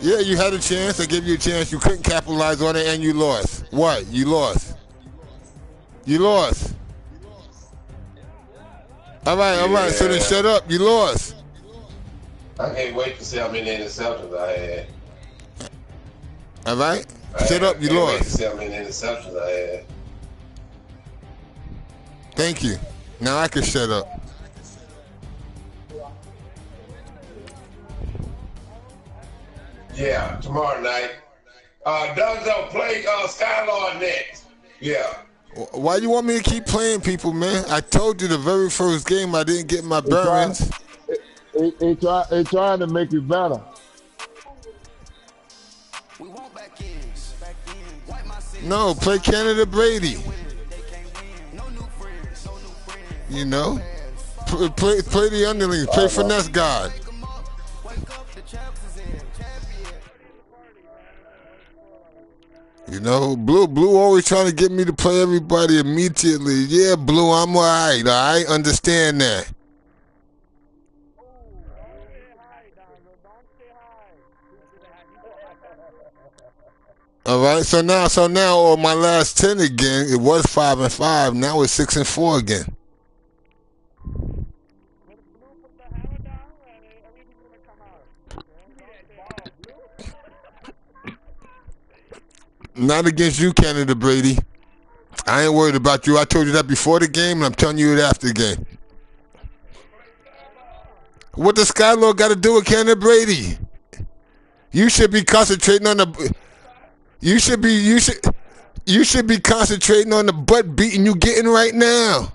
Yeah, you had a chance. I gave you a chance. You couldn't capitalize on it, and you lost. What? You lost. You lost. All right. So then shut up. You lost. I can't wait to see how many interceptions I had. All right? Shut up. You lost. Wait to see how many interceptions I had. Thank you. Now I can shut up. Yeah, tomorrow night. Donzo play Skylord next. Yeah. Why you want me to keep playing people, man? I told you the very first game I didn't get my bearings. They trying to make it better. No, play Canada Brady. You know? Play the underlings. Play Finesse God. You know, Blue always trying to get me to play everybody immediately. Yeah, Blue, I'm all right. I understand that. All right, so now on my last 10 again, it was 5-5. Now it's 6-4 again. Not against you, Canada Brady. I ain't worried about you. I told you that before the game, and I'm telling you it after the game. What does Skylord got to do with Canada Brady? You should be concentrating on the. You should be concentrating on the butt beating you getting right now.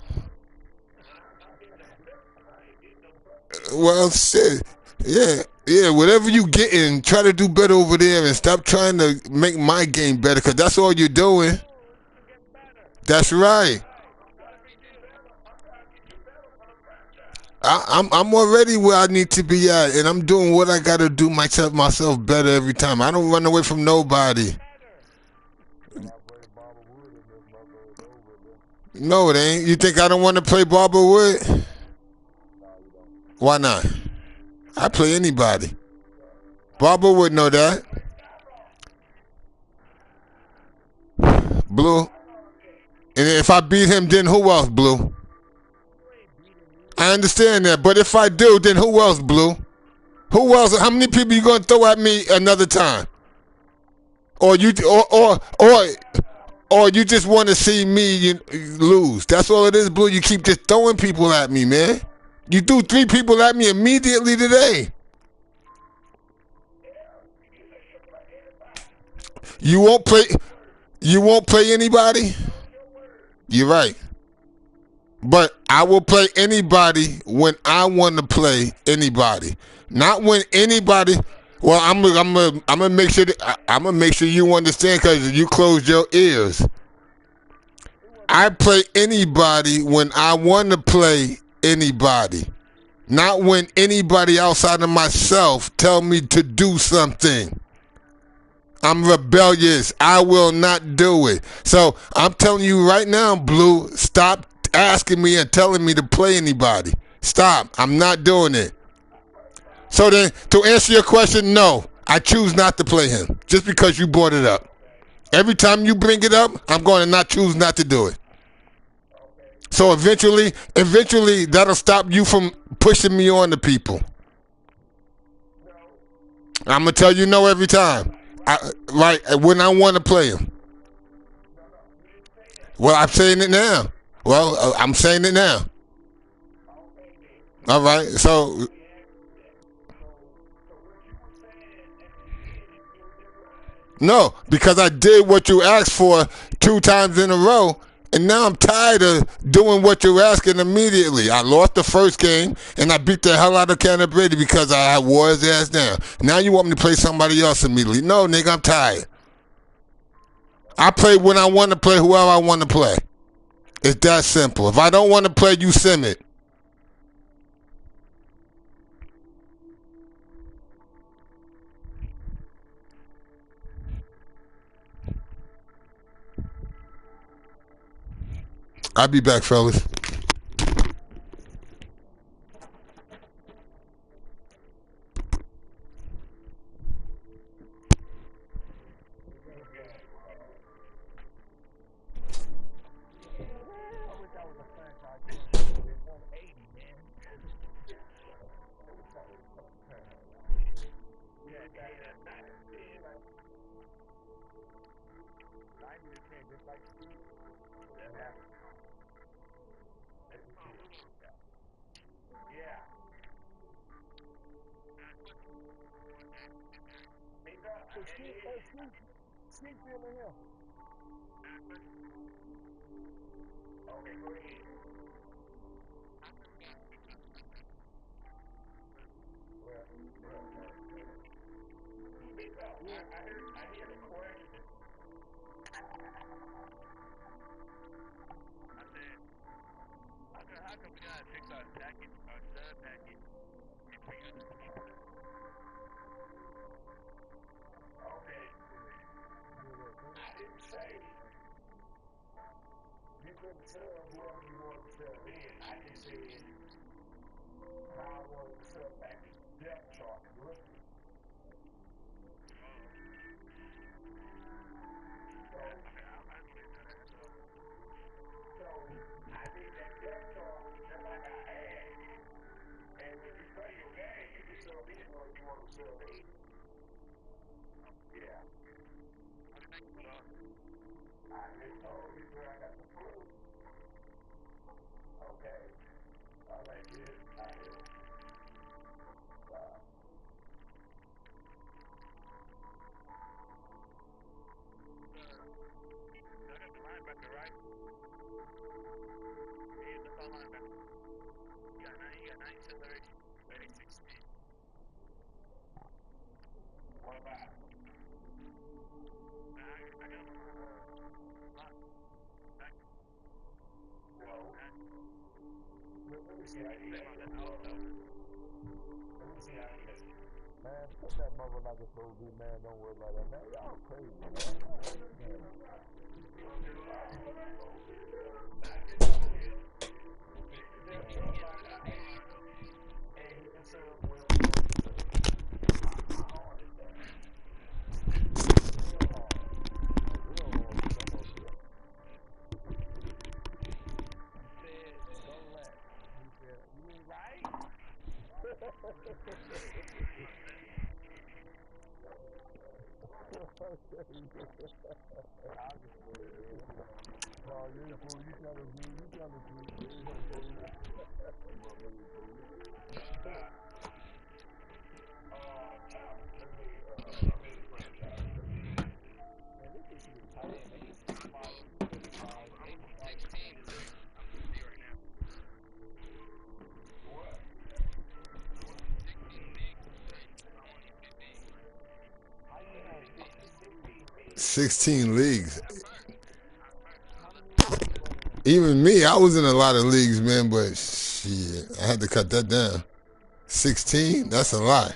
Well, shit. Yeah, whatever you getting, try to do better over there and stop trying to make my game better, because that's all you're doing. That's right. I'm already where I need to be at, and I'm doing what I got to do myself better every time. I don't run away from nobody. No, it ain't. You think I don't want to play Barbara Wood? Why not? I play anybody. Barbara would know that. Blue. And if I beat him, then who else, Blue? I understand that, but if I do, then who else, Blue? Who else? How many people you gonna throw at me another time? Or you just want to see me lose? That's all it is, Blue. You keep just throwing people at me, man. You threw 3 people at me immediately today. You won't play anybody? You're right. But I will play anybody when I want to play anybody. Not when anybody. Well, I'm gonna make sure you understand, because you closed your ears. I play anybody when I want to play anybody. Not when anybody outside of myself tell me to do something. I'm rebellious. I will not do it. So I'm telling you right now, Blue, stop asking me and telling me to play anybody. Stop. I'm not doing it. So then, to answer your question, no. I choose not to play him just because you brought it up. Every time you bring it up, I'm going to not choose not to do it. So eventually, that'll stop you from pushing me on to people. I'm going to tell you no every time. Right when I want to play him. Well, I'm saying it now. Well, I'm saying it now. All right, so no, because I did what you asked for 2 times in a row, and now I'm tired of doing what you're asking immediately. I lost the first game, and I beat the hell out of Kenneth Brady because I wore his ass down. Now you want me to play somebody else immediately. No, nigga, I'm tired. I play when I want to play whoever I want to play. It's that simple. If I don't want to play, you sim it. I'll be back, fellas. $16 leagues. Even me, I was in a lot of leagues, man, but shit, I had to cut that down. 16? That's a lot.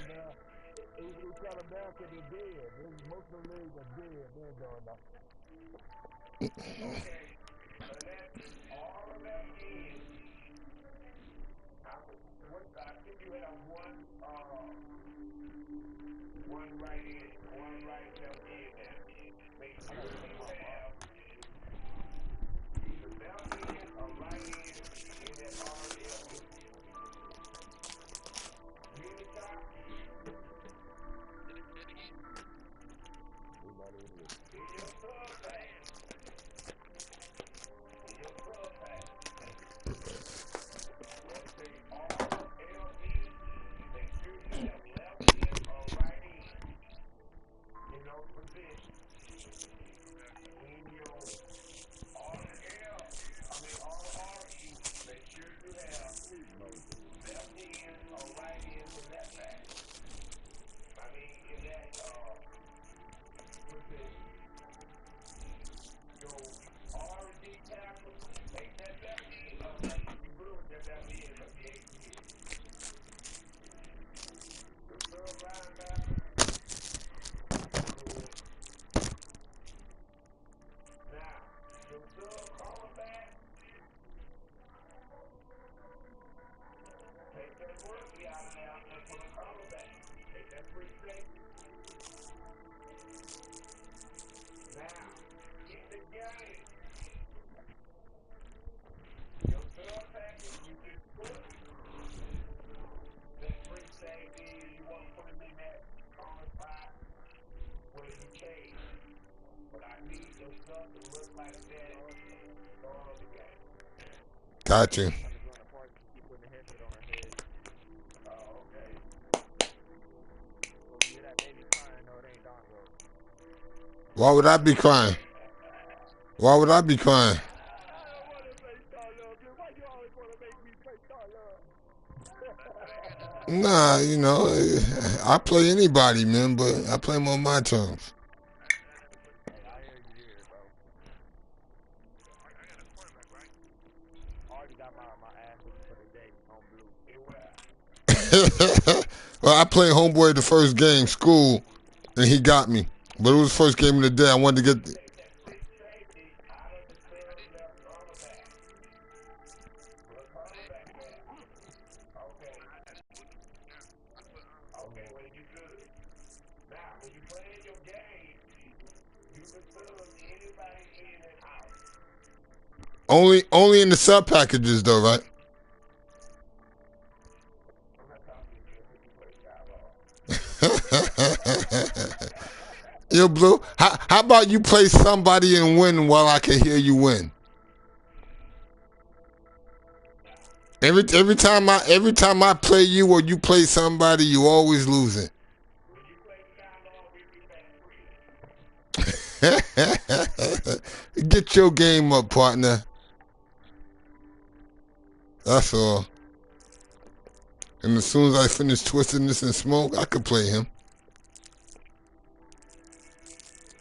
Got you. Why would I be crying? Why would I be crying? Nah, you know, I play anybody, man, but I play them on my terms. Well, I played homeboy the first game, school, and he got me. But it was the first game of the day. I wanted to get... Only in the sub packages, though, right? Yo, Blue, how about you play somebody and win while I can hear you win? Every time I play you or you play somebody, you always losing. Get your game up, partner. That's all. And as soon as I finish twisting this and smoke, I could play him.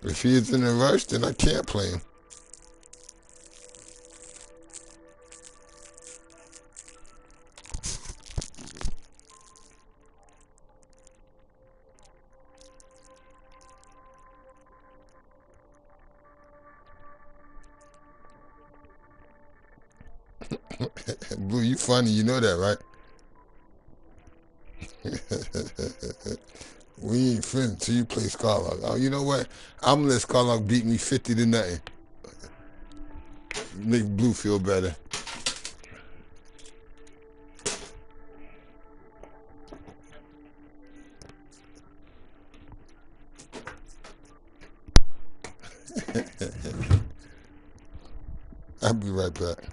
If he is in a rush, then I can't play him. Blue, you funny, you know that, right? We ain't friends until you play Scarlock. Oh, you know what? I'm gonna let Scarlock beat me 50-0. Make Blue feel better. I'll be right back.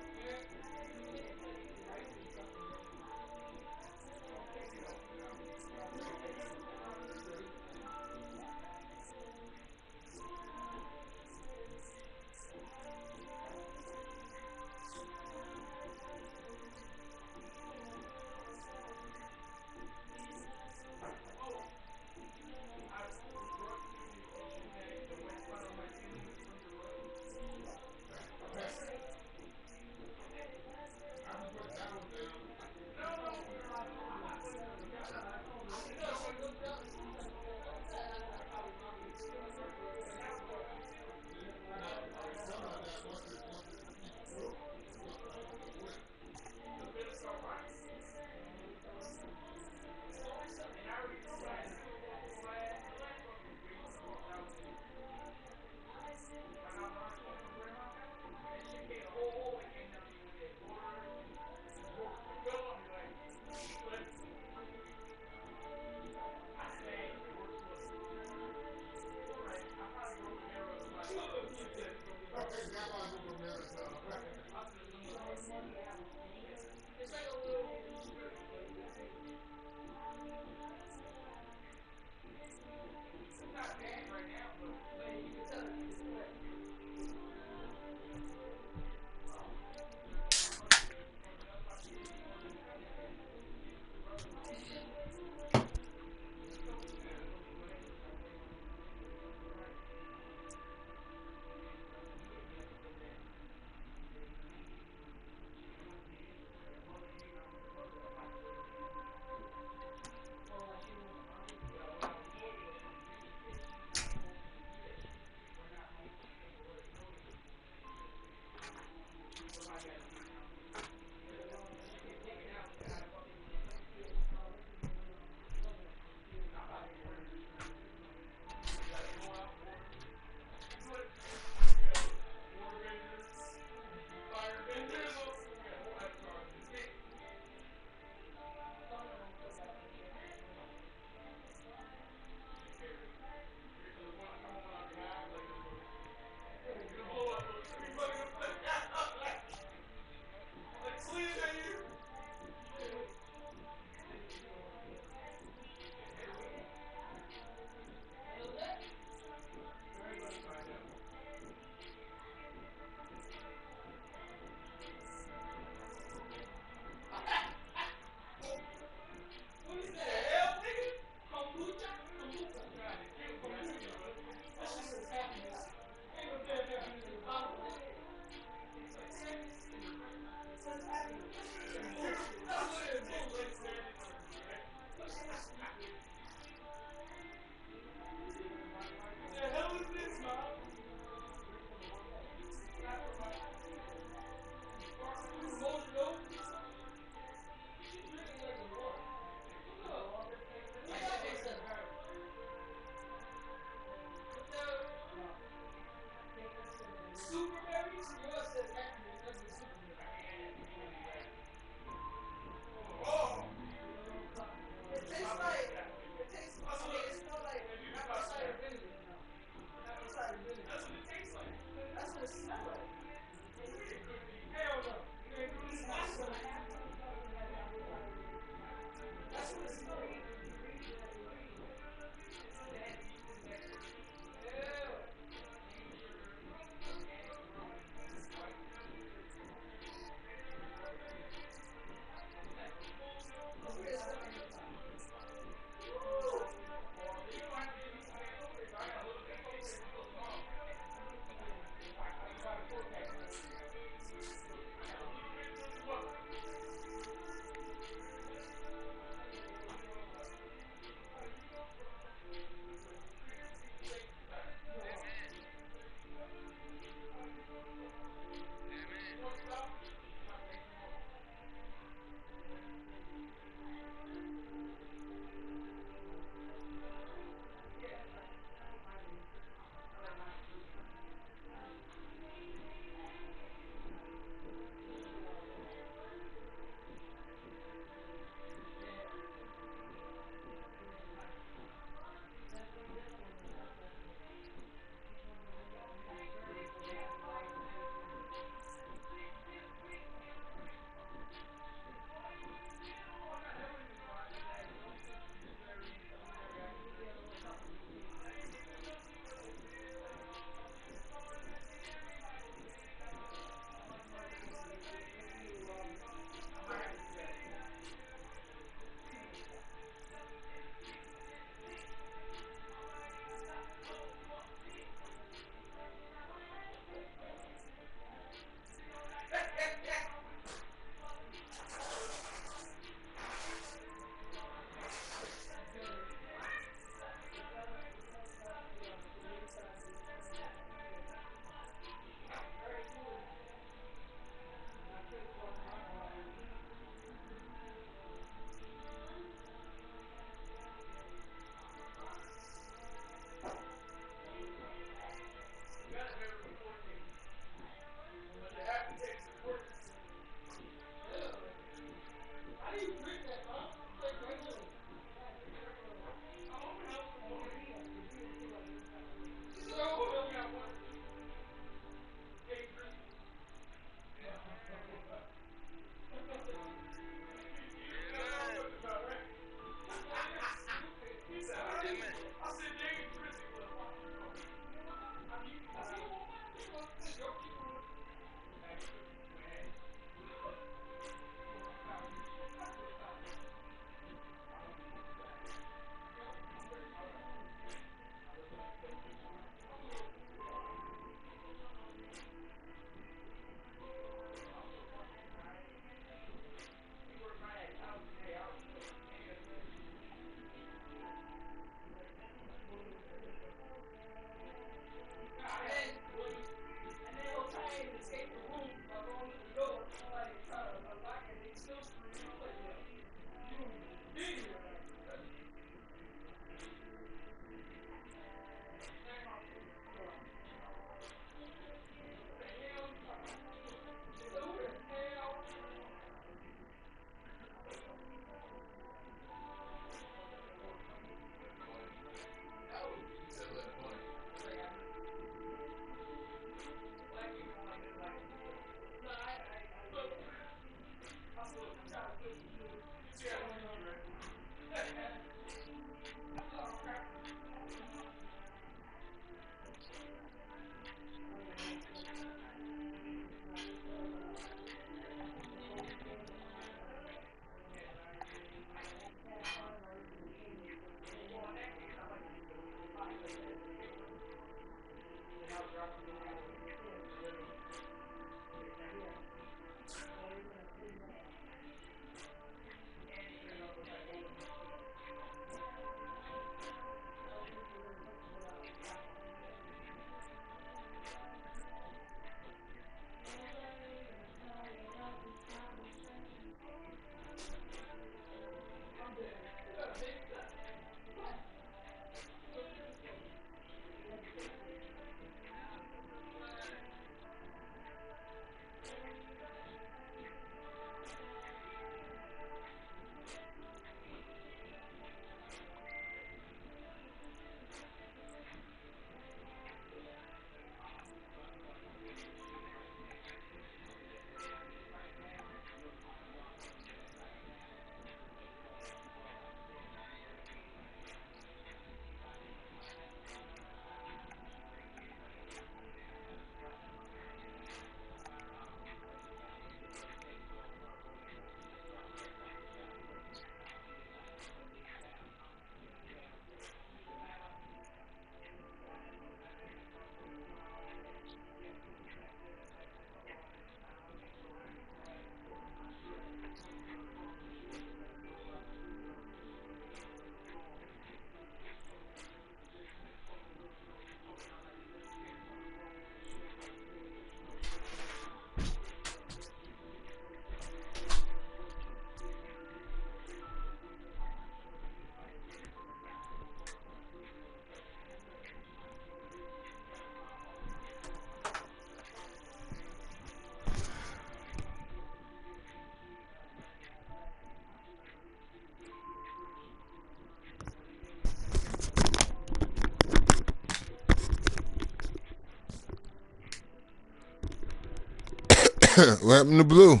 What happened to Blue?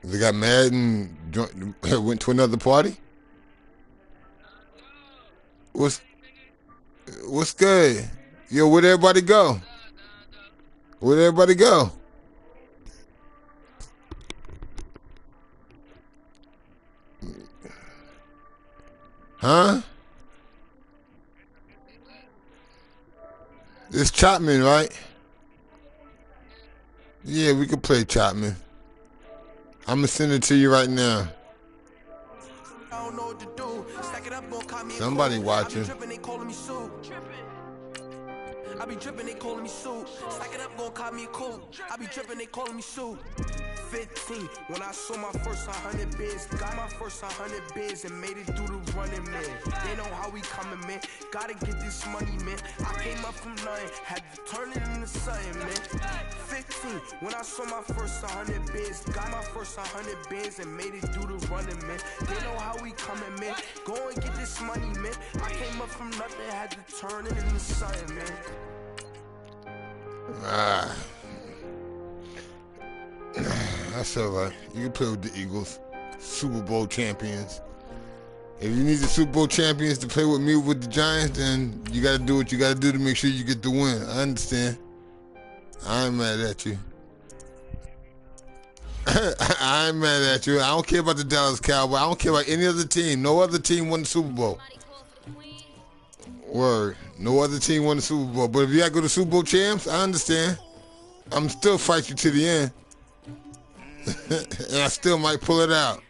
They got mad and went to another party? What's good? Yo, where'd everybody go? Where'd everybody go? Huh? It's Chapman, right? Yeah, we can play Chapman. I'm gonna send it to you right now. Somebody watching. I be drippin', they calling me Sue. Stack it up, gon' call me a cool. I be drippin', they calling me Sue. 15, when I saw my first 100 bids. Got my first 100 bids and made it through the running, man. They know how we coming, man. Gotta get this money, man. I came up from nothing, had to turn it into something, man. 15, when I saw my first 100 bids. Got my first 100 bids and made it through the running, man. They know how we coming, man. Go and get this money, man. I came up from nothing, had to turn it into something, man. That's all right. You can play with the Eagles, Super Bowl champions. If you need the Super Bowl champions to play with me with the Giants, then you got to do what you got to do to make sure you get the win. I understand. I ain't mad at you. I ain't mad at you. I don't care about the Dallas Cowboys. I don't care about any other team. No other team won the Super Bowl. Word. No other team won the Super Bowl. But if you got to go to Super Bowl champs, I understand. I'm still fight you to the end. And I still might pull it out.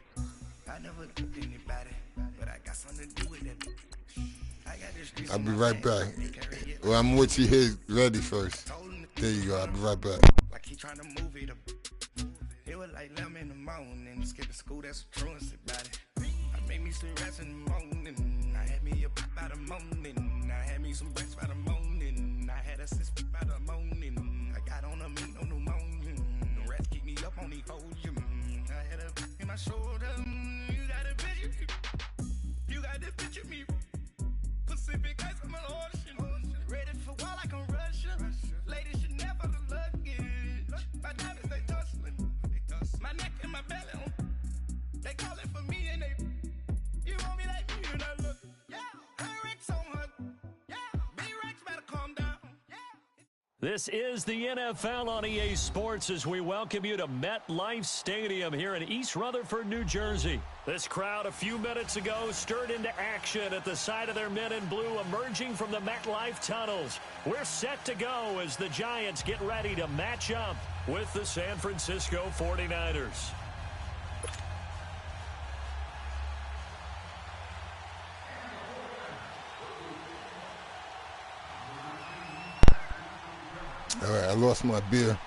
I'll be right back. Well, I'm gonna wait till you hit ready first. There you go. I'll be right back. Like he trying to move it up. It was like 11 in the morning. Skipping school, that's a truancy about it. I made me some rest in the morning. I had me a pop by the morning. I had me some breaks by the morning. I had a sis by the morning. I got on a meat on the morning. The rest keep me up on the podium. I had a in my shoulder. You got a picture. You got the picture me. Pacific ice, I'm an ocean. Ready for war like I'm Russian. Ladies should never look luggage. My diamonds, they tussling. My neck and my belly on. They calling for me and they. You want me like me and I look. Yeah, her Rex on her. Yeah, B-Rex better calm down. This is the NFL on EA Sports as we welcome you to MetLife Stadium here in East Rutherford, New Jersey. This crowd a few minutes ago stirred into action at the sight of their men in blue emerging from the MetLife tunnels. We're set to go as the Giants get ready to match up with the San Francisco 49ers. All right, I lost my beer.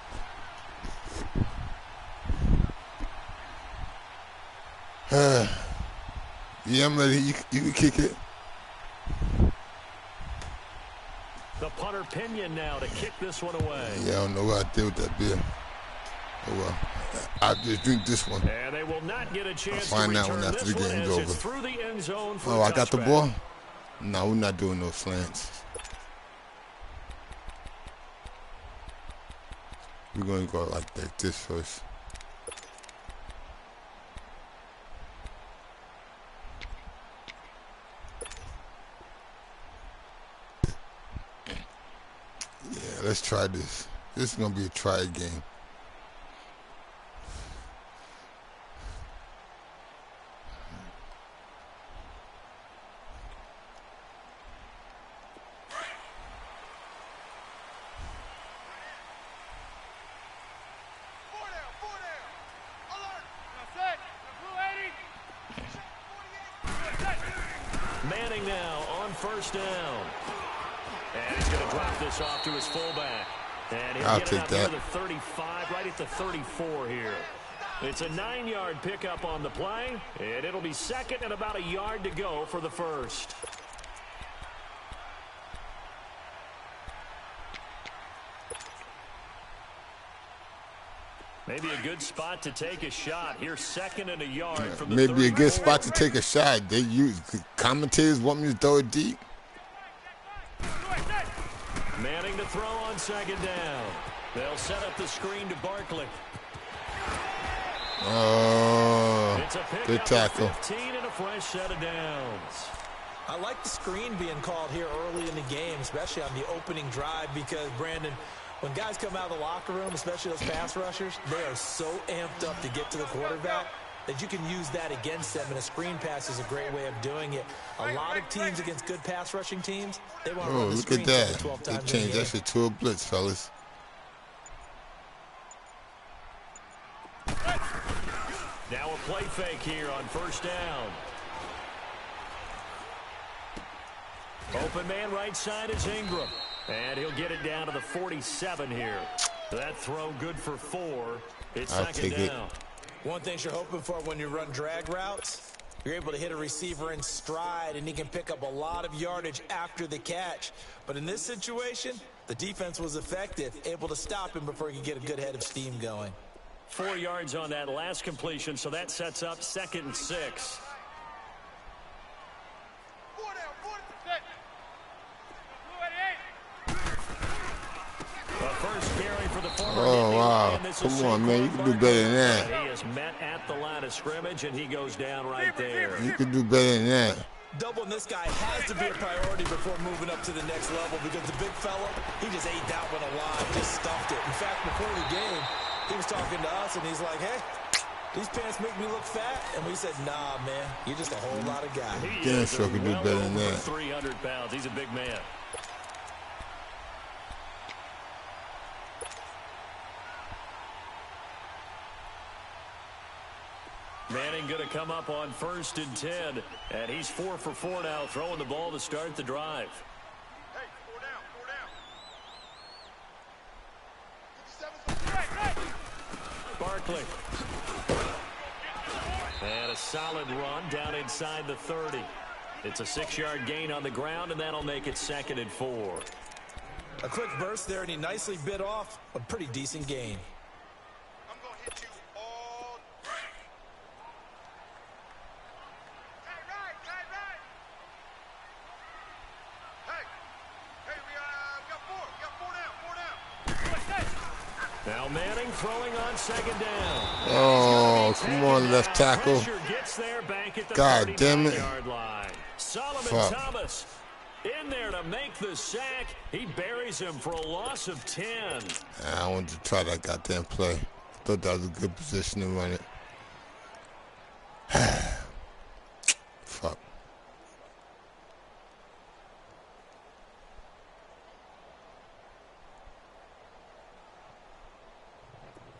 Yeah, I'm ready. You can kick it. The punter Pinion now to kick this one away. Yeah, I don't know what I did with that beer. Oh, well. I'll just drink this one. And they will not get a chance I'll find to that one after the game's over. Through the end zone for oh, I got the touchback. ball? No, we're not doing no slants. We're going to go like this first. Yeah, let's try this. This is going to be a try game. Manning now on first down. And he's going to drop this off to his fullback. And he'll I'll get it take out that. to the 35, right at the 34 here. It's a 9-yard pickup on the play, and it'll be second and about a yard to go for the first. Maybe a good spot to take a shot. Here's second and a yard from the Maybe a good 34. spot to take a shot. They use commentators want me to throw it deep. Manning to throw on second down. They'll set up the screen to Barkley. Oh, good tackle. 15 and a fresh set of downs. I like the screen being called here early in the game, especially on the opening drive, because, Brandon, when guys come out of the locker room, especially those pass rushers, they are so amped up to get to the quarterback that you can use that against them, and a screen pass is a great way of doing it. A lot of teams against good pass rushing teams, they want to run the look screen at that. 12 They times changed that shit to a blitz, fellas. Now a play fake here on first down. Open man right side is Ingram. And he'll get it down to the 47 here. That throw good for 4. It's second down. One thing you're hoping for when you run drag routes, you're able to hit a receiver in stride, and he can pick up a lot of yardage after the catch. But in this situation, the defense was effective, able to stop him before he could get a good head of steam going. 4 yards on that last completion, so that sets up 2nd and 6. Oh, wow. Come on, man. You can do better than that. He is met at the line of scrimmage, and he goes down right there. You can do better than that. Doubling this guy has to be a priority before moving up to the next level, because the big fella, he just ate that one alive, just stuffed it. In fact, before the game, he was talking to us, and he's like, hey, these pants make me look fat. And we said, nah, man, you're just a whole lot of guy. Damn sure can do better than that. 300 pounds. He's a big man. Manning going to come up on 1st and 10, and he's 4 for 4 now, throwing the ball to start the drive. Hey, 4 down. Barkley. And a solid run down inside the 30. It's a 6-yard gain on the ground, and that'll make it 2nd and 4. A quick burst there, and he nicely bit off a pretty decent gain. I'm going to hit you all day. Hey, we got 4 down. Now Manning throwing on 2nd down. Oh, come on, left tackle. Gets there back at the God damn it. yard line. Solomon Thomas in there to make the sack. He buries him for a loss of 10. I wanted to try that goddamn play. Thought that was a good position to run it. Fuck.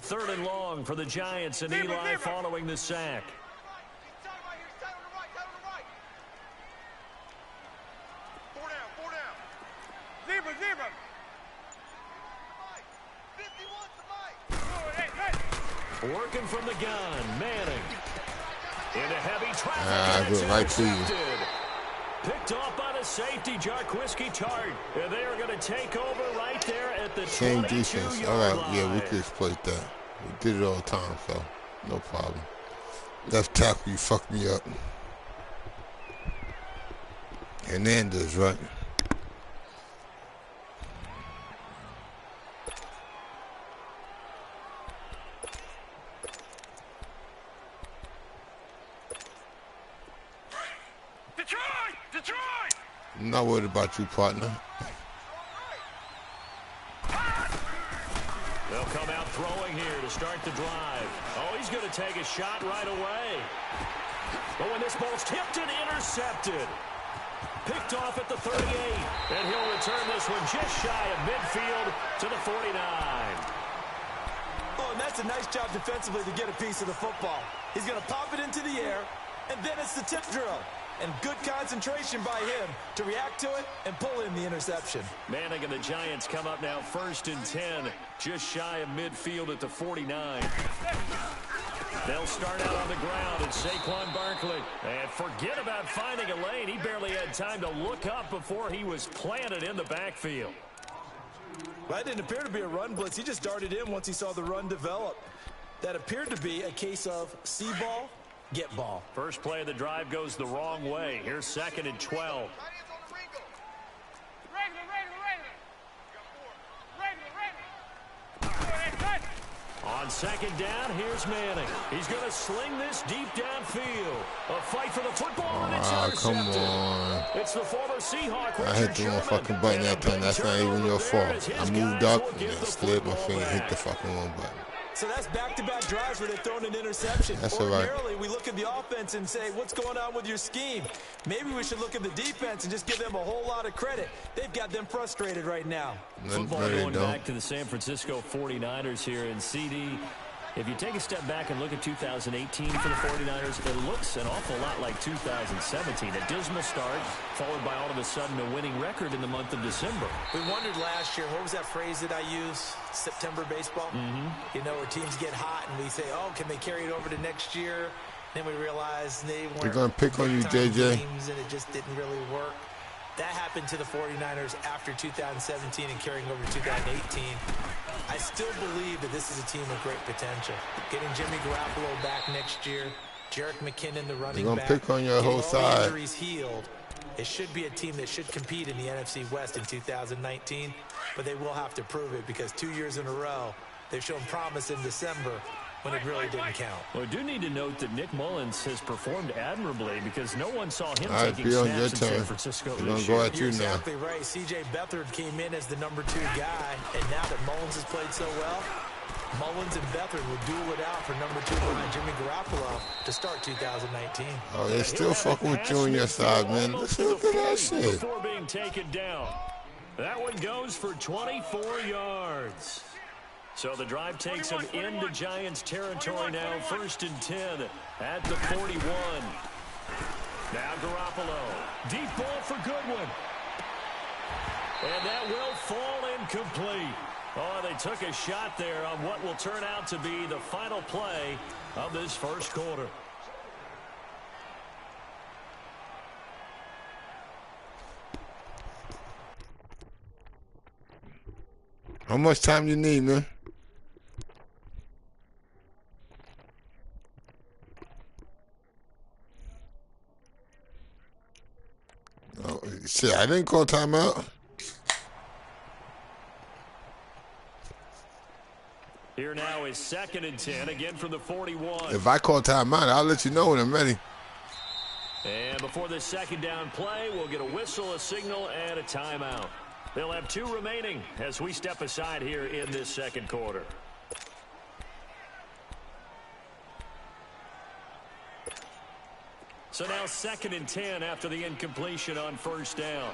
Third and long for the Giants, and Eli following the sack. Zebra. Working from the gun, Manning. Into heavy traffic. Good, right to you. Picked off by the safety, Jarquiski Tart. And they are going to take over right there at the same 22-yard defense. All right, line. yeah, we could exploit that. We did it all the time, so no problem. Left tackle, you fucked me up. Hernandez, right? Detroit! I'm not worried about you, partner. They'll come out throwing here to start the drive. Oh, he's going to take a shot right away. But when this ball's tipped and intercepted. Picked off at the 38. And he'll return this one just shy of midfield to the 49. Oh, and that's a nice job defensively to get a piece of the football. He's going to pop it into the air, and then it's the tip drill. And good concentration by him to react to it and pull in the interception. Manning and the Giants come up now 1st and 10, just shy of midfield at the 49. They'll start out on the ground, and Saquon Barkley. And forget about finding a lane. He barely had time to look up before he was planted in the backfield. Well, that didn't appear to be a run blitz. He just darted in once he saw the run develop. That appeared to be a case of see ball, get ball. First play of the drive goes the wrong way. Here's 2nd and 12. On second down, here's Manning. He's going to sling this deep downfield. A fight for the football, and it's intercepted. Come on. It's the former Seahawk, I hit the one fucking button that time. That's not even your fault. I moved up and then slid my finger, hit the fucking one button. So that's back-to-back drives where they've thrown an interception. That's all right. Ordinarily, we look at the offense and say, what's going on with your scheme? Maybe we should look at the defense and just give them a whole lot of credit. They've got them frustrated right now. Football going back to the San Francisco 49ers here in CD. If you take a step back and look at 2018 for the 49ers, it looks an awful lot like 2017. A dismal start, followed by all of a sudden a winning record in the month of December. We wondered last year, what was that phrase that I used? September baseball? You know, where teams get hot and we say, oh, can they carry it over to next year? Then we realized they weren't. They're going to pick on you, JJ. Games, and it just didn't really work. That happened to the 49ers after 2017 and carrying over to 2018. I still believe that this is a team with great potential. Getting Jimmy Garoppolo back next year, Jerick McKinnon, the running back. They're going to pick on your whole side. Injuries healed. It should be a team that should compete in the NFC West in 2019, but they will have to prove it because 2 years in a row, they've shown promise in December when it really didn't count. Well, I do need to note that Nick Mullins has performed admirably because no one saw him All right, taking Bill, snaps in your San turn. Francisco We're going this to go year. at you You're now. exactly right. C.J. Beathard came in as the number 2 guy, and now that Mullins has played so well, Mullins and Beathard will duel it out for number 2 behind Jimmy Garoppolo to start 2019. Oh, they're still fucking with you on your side, man. Listen to that shit. Before being taken down. That one goes for 24 yards. So the drive takes him into Giants territory now. 1st and 10 at the 41. Now Garoppolo. Deep ball for Goodwin. And that will fall incomplete. Oh, they took a shot there on what will turn out to be the final play of this first quarter. How much time you need, man? Oh, shit, I didn't call timeout. Here now is 2nd and 10, again from the 41. If I call timeout, I'll let you know when I'm ready. And before this second down play, we'll get a whistle, a signal, and a timeout. They'll have 2 remaining as we step aside here in this second quarter. So now 2nd and 10 after the incompletion on 1st down.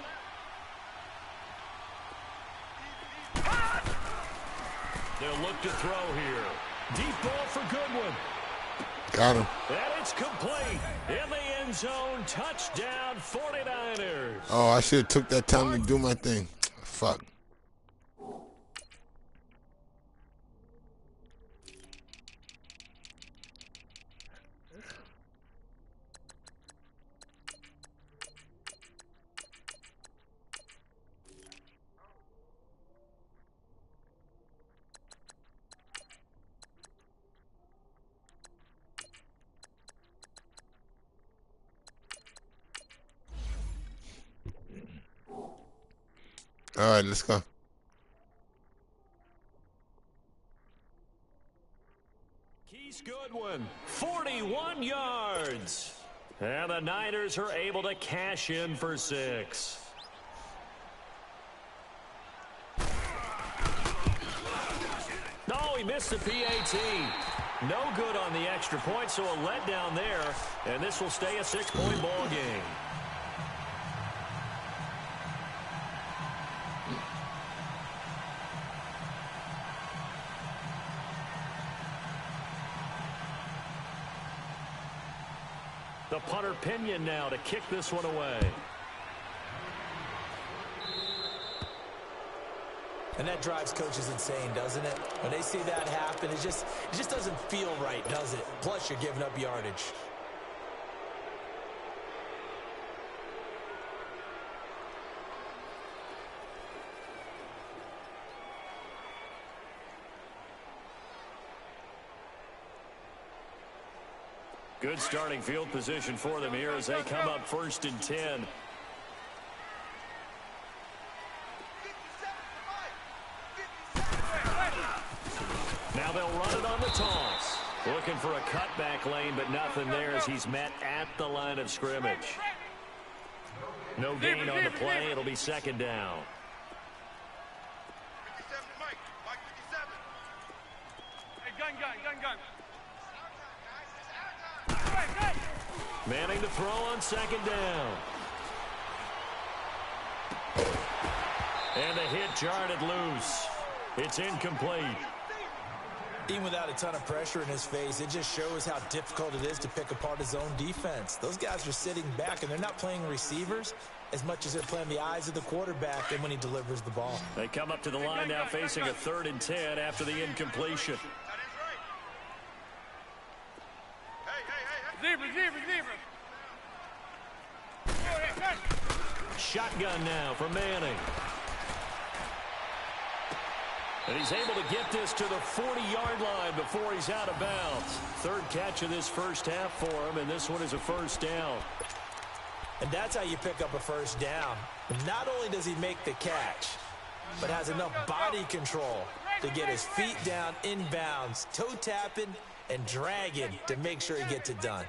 They'll look to throw here. Deep ball for Goodwin. Got him. And it's complete. In the end zone, touchdown 49ers. Oh, I should have took that time to do my thing. Fuck. All right, let's go. Keith Goodwin, 41 yards. And the Niners are able to cash in for 6. No, he missed the PAT. No good on the extra point, so a letdown there. And this will stay a 6-point ball game. The punter Pinion now to kick this one away. And that drives coaches insane, doesn't it? When they see that happen, it just doesn't feel right, does it? Plus, you're giving up yardage. Good starting field position for them here as they come up 1st and 10. Now Now they'll run it on the toss. Looking for a cutback lane, but nothing there as he's met at the line of scrimmage. No gain on the play. It'll be second down. Manning to throw on second down. And the hit jarred it loose. It's incomplete. Even without a ton of pressure in his face, it just shows how difficult it is to pick apart his own defense. Those guys are sitting back, and they're not playing receivers as much as they're playing the eyes of the quarterback and when he delivers the ball. They come up to the line now facing a 3rd and 10 after the incompletion. Shotgun now for Manning. And he's able to get this to the 40-yard line before he's out of bounds. 3rd catch of this first half for him, and this one is a first down. And that's how you pick up a first down. Not only does he make the catch, but has enough body control to get his feet down inbounds, toe tapping and dragging to make sure he gets it done.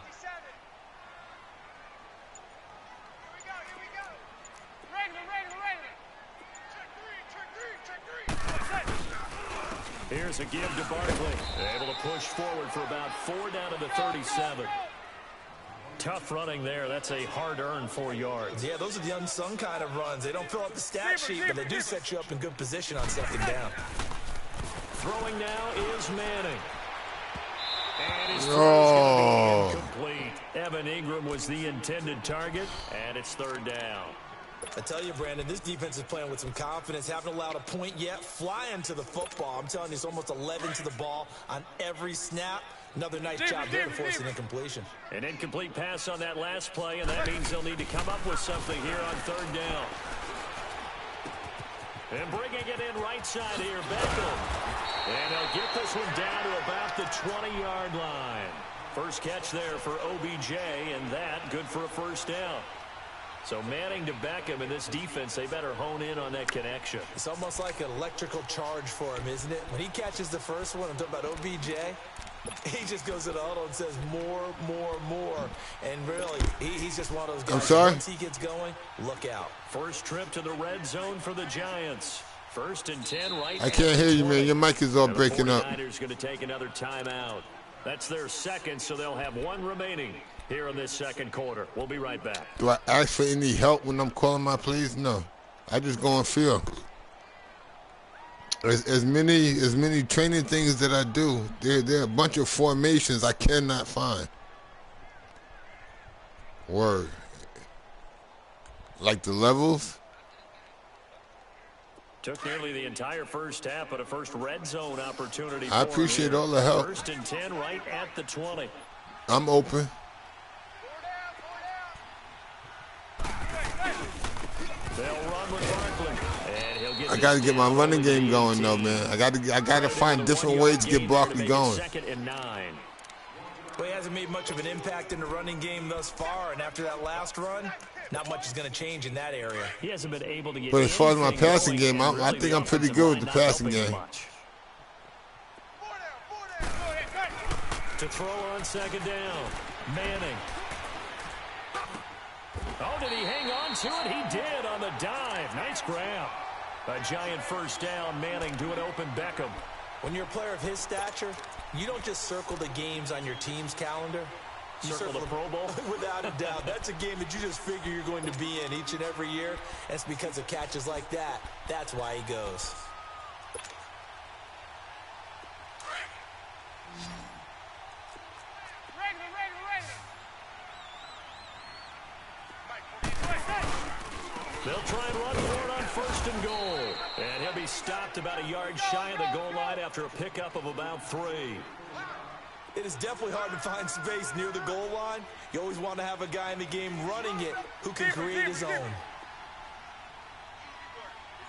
Here's a give to Barkley. Able to push forward for about 4 down to the 37. Tough running there. That's a hard-earned 4 yards. Yeah, those are the unsung kind of runs. They don't fill out the stat sheet, but they do set you up in good position on second down. Throwing now is Manning. And his throw is going to be incomplete. Evan Ingram was the intended target, and it's 3rd down. I tell you, Brandon, this defense is playing with some confidence. Haven't allowed a point yet. Flying to the football. I'm telling you, it's almost 11 to the ball on every snap. Another nice job there to force an incompletion. An incomplete pass on that last play, and that means they'll need to come up with something here on 3rd down. And bringing it in right side here, Beckham. And they'll get this one down to about the 20-yard line. First catch there for OBJ, and that good for a first down. So Manning to Beckham in this defense, they better hone in on that connection. It's almost like an electrical charge for him, isn't it? When he catches the first one, I'm talking about OBJ, he just goes to the huddle and says more, more, more. And really, he's just one of those guys. I'm sorry? Once he gets going, look out. First trip to the red zone for the Giants. 1st and 10 right. I can't hear you, man. Your mic is all breaking up. The 49ers going to take another timeout. That's their second, so they'll have 1 remaining here in this second quarter. We'll be right back. Do I ask for any help when I'm calling my plays? No. I just go and feel. As many training things that I do, there are a bunch of formations I cannot find. Word. Like the levels. Took nearly the entire first half, but a first red zone opportunity. I appreciate all the help. 1st and 10 right at the 20. I'm open. They'll run with Barkley, and he'll get. I got to get my running game going, though, man. I got to find different ways to get Barkley going. 2nd and 9. Well, he hasn't made much of an impact in the running game thus far, and after that last run, not much is going to change in that area. He hasn't been able to get. But as far as my passing game, I think I'm pretty good with the passing game. To throw on second down, Manning. Oh, did he hang on to it? He did on the dive. Nice grab. A giant first down, Manning to an open Beckham. When you're a player of his stature, you don't just circle the games on your team's calendar. You circle the Pro Bowl? Without a doubt. That's a game that you just figure you're going to be in each and every year. And it's because of catches like that. That's why he goes. They'll try and run for it on 1st and goal. And he'll be stopped about a yard shy of the goal line after a pickup of about 3. It is definitely hard to find space near the goal line. You always want to have a guy in the game running it who can create his own.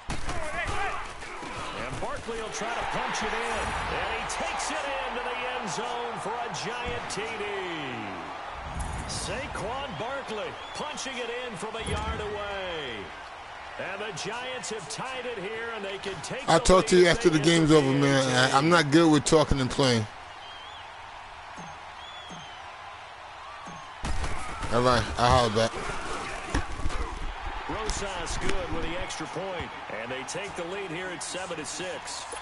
And Barkley will try to punch it in. And he takes it into the end zone for a giant TD. Saquon Barkley punching it in from a yard away. And the Giants have tied it here, and they can take I'll talk to you after the game's over, man. I'm not good with talking and playing. All right, I'll holler back. Rosas good with the extra point, and they take the lead here at 7-6.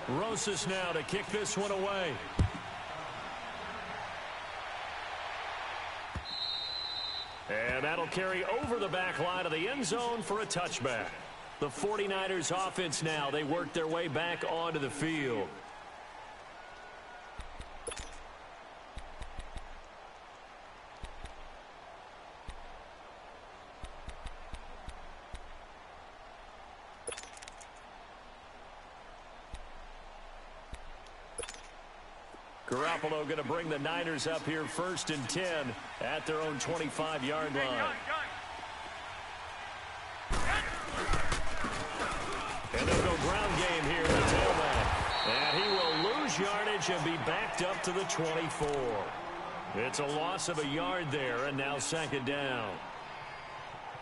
Rosas now to kick this one away. And that'll carry over the back line of the end zone for a touchback. The 49ers offense now, they work their way back onto the field. Garoppolo going to bring the Niners up here 1st and 10 at their own 25-yard line. And they'll go ground game here in the tailback. And he will lose yardage and be backed up to the 24. It's a loss of a yard there, and now 2nd down.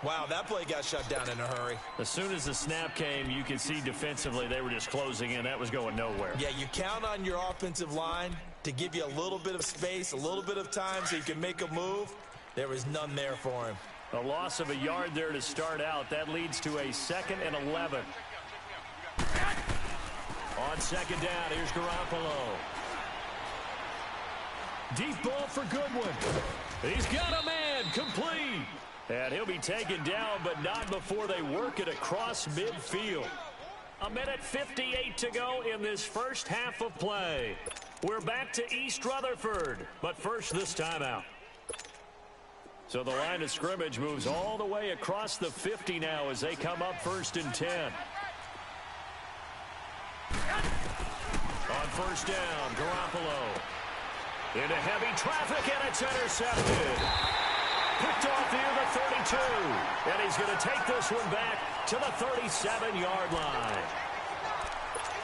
Wow, that play got shut down in a hurry. As soon as the snap came, you could see defensively they were just closing in. That was going nowhere. Yeah, you count on your offensive line to give you a little bit of space, a little bit of time so you can make a move. There was none there for him. A loss of a yard there to start out. That leads to a 2nd and 11. On 2nd down, here's Garoppolo. Deep ball for Goodwin. He's got a man, complete. And he'll be taken down, but not before they work it across midfield. 1:58 to go in this first half of play. We're back to East Rutherford, but first this timeout. So the line of scrimmage moves all the way across the 50 now as they come up 1st and 10. On 1st down, Garoppolo. Into heavy traffic, and it's intercepted. Picked off near the 32. And he's going to take this one back to the 37-yard line.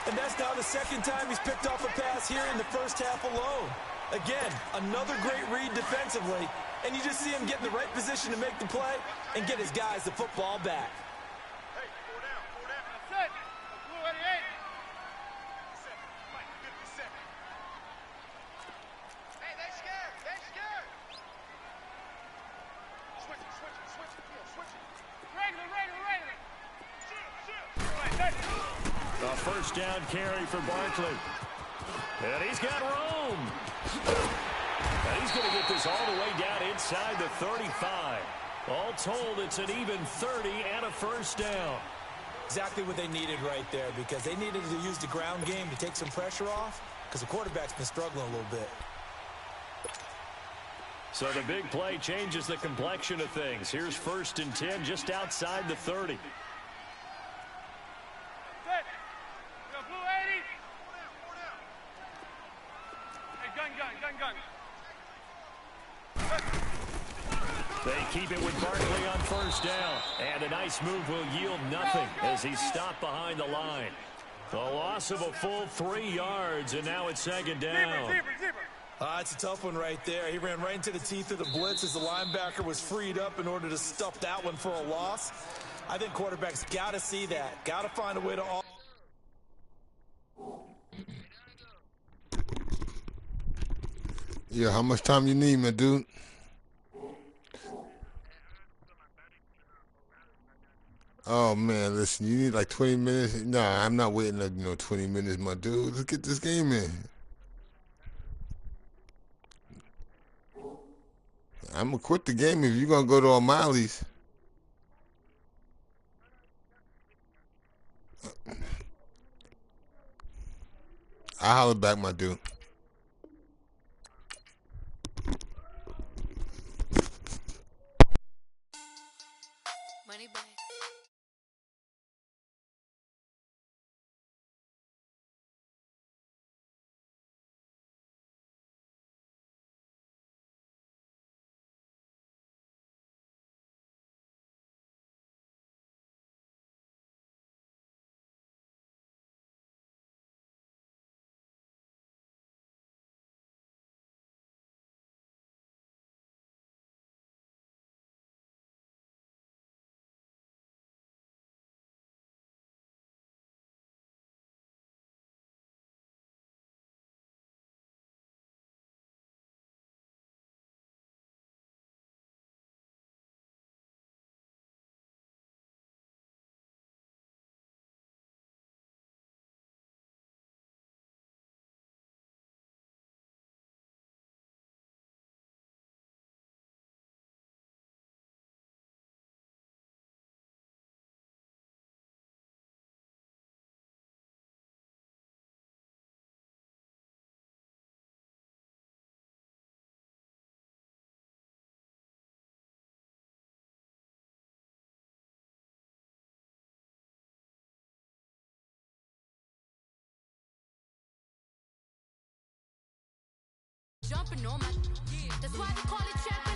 And that's now the 2nd time he's picked off a pass here in the first half alone. Again, another great read defensively. And you just see him get in the right position to make the play and get his guys the football back. Hey, 4 down, 4 down. That's it. Blue 88. 57. Hey, they scared. They scared. Switch it. Yeah, switch it. Regular. A 1st down carry for Barkley. And he's got room. And he's going to get this all the way down inside the 35. All told, it's an even 30 and a 1st down. Exactly what they needed right there, because they needed to use the ground game to take some pressure off, because the quarterback's been struggling a little bit. So the big play changes the complexion of things. Here's 1st and 10 just outside the 30. They keep it with Barkley on 1st down. And a nice move will yield nothing as he's stopped behind the line. The loss of a full 3 yards, and now it's 2nd down. It's a tough one right there. He ran right into the teeth of the blitz as the linebacker was freed up in order to stuff that one for a loss. I think quarterbacks got to see that. Got to find a way to... Yeah, how much time you need, my dude? Oh, man, listen, you need like 20 minutes? Nah, I'm not waiting like, 20 minutes, my dude. Let's get this game in. I'm going to quit the game if you're going to go to O'Malley's. I'll holler back, my dude. Money back. jumping on my. That's why they call it champion.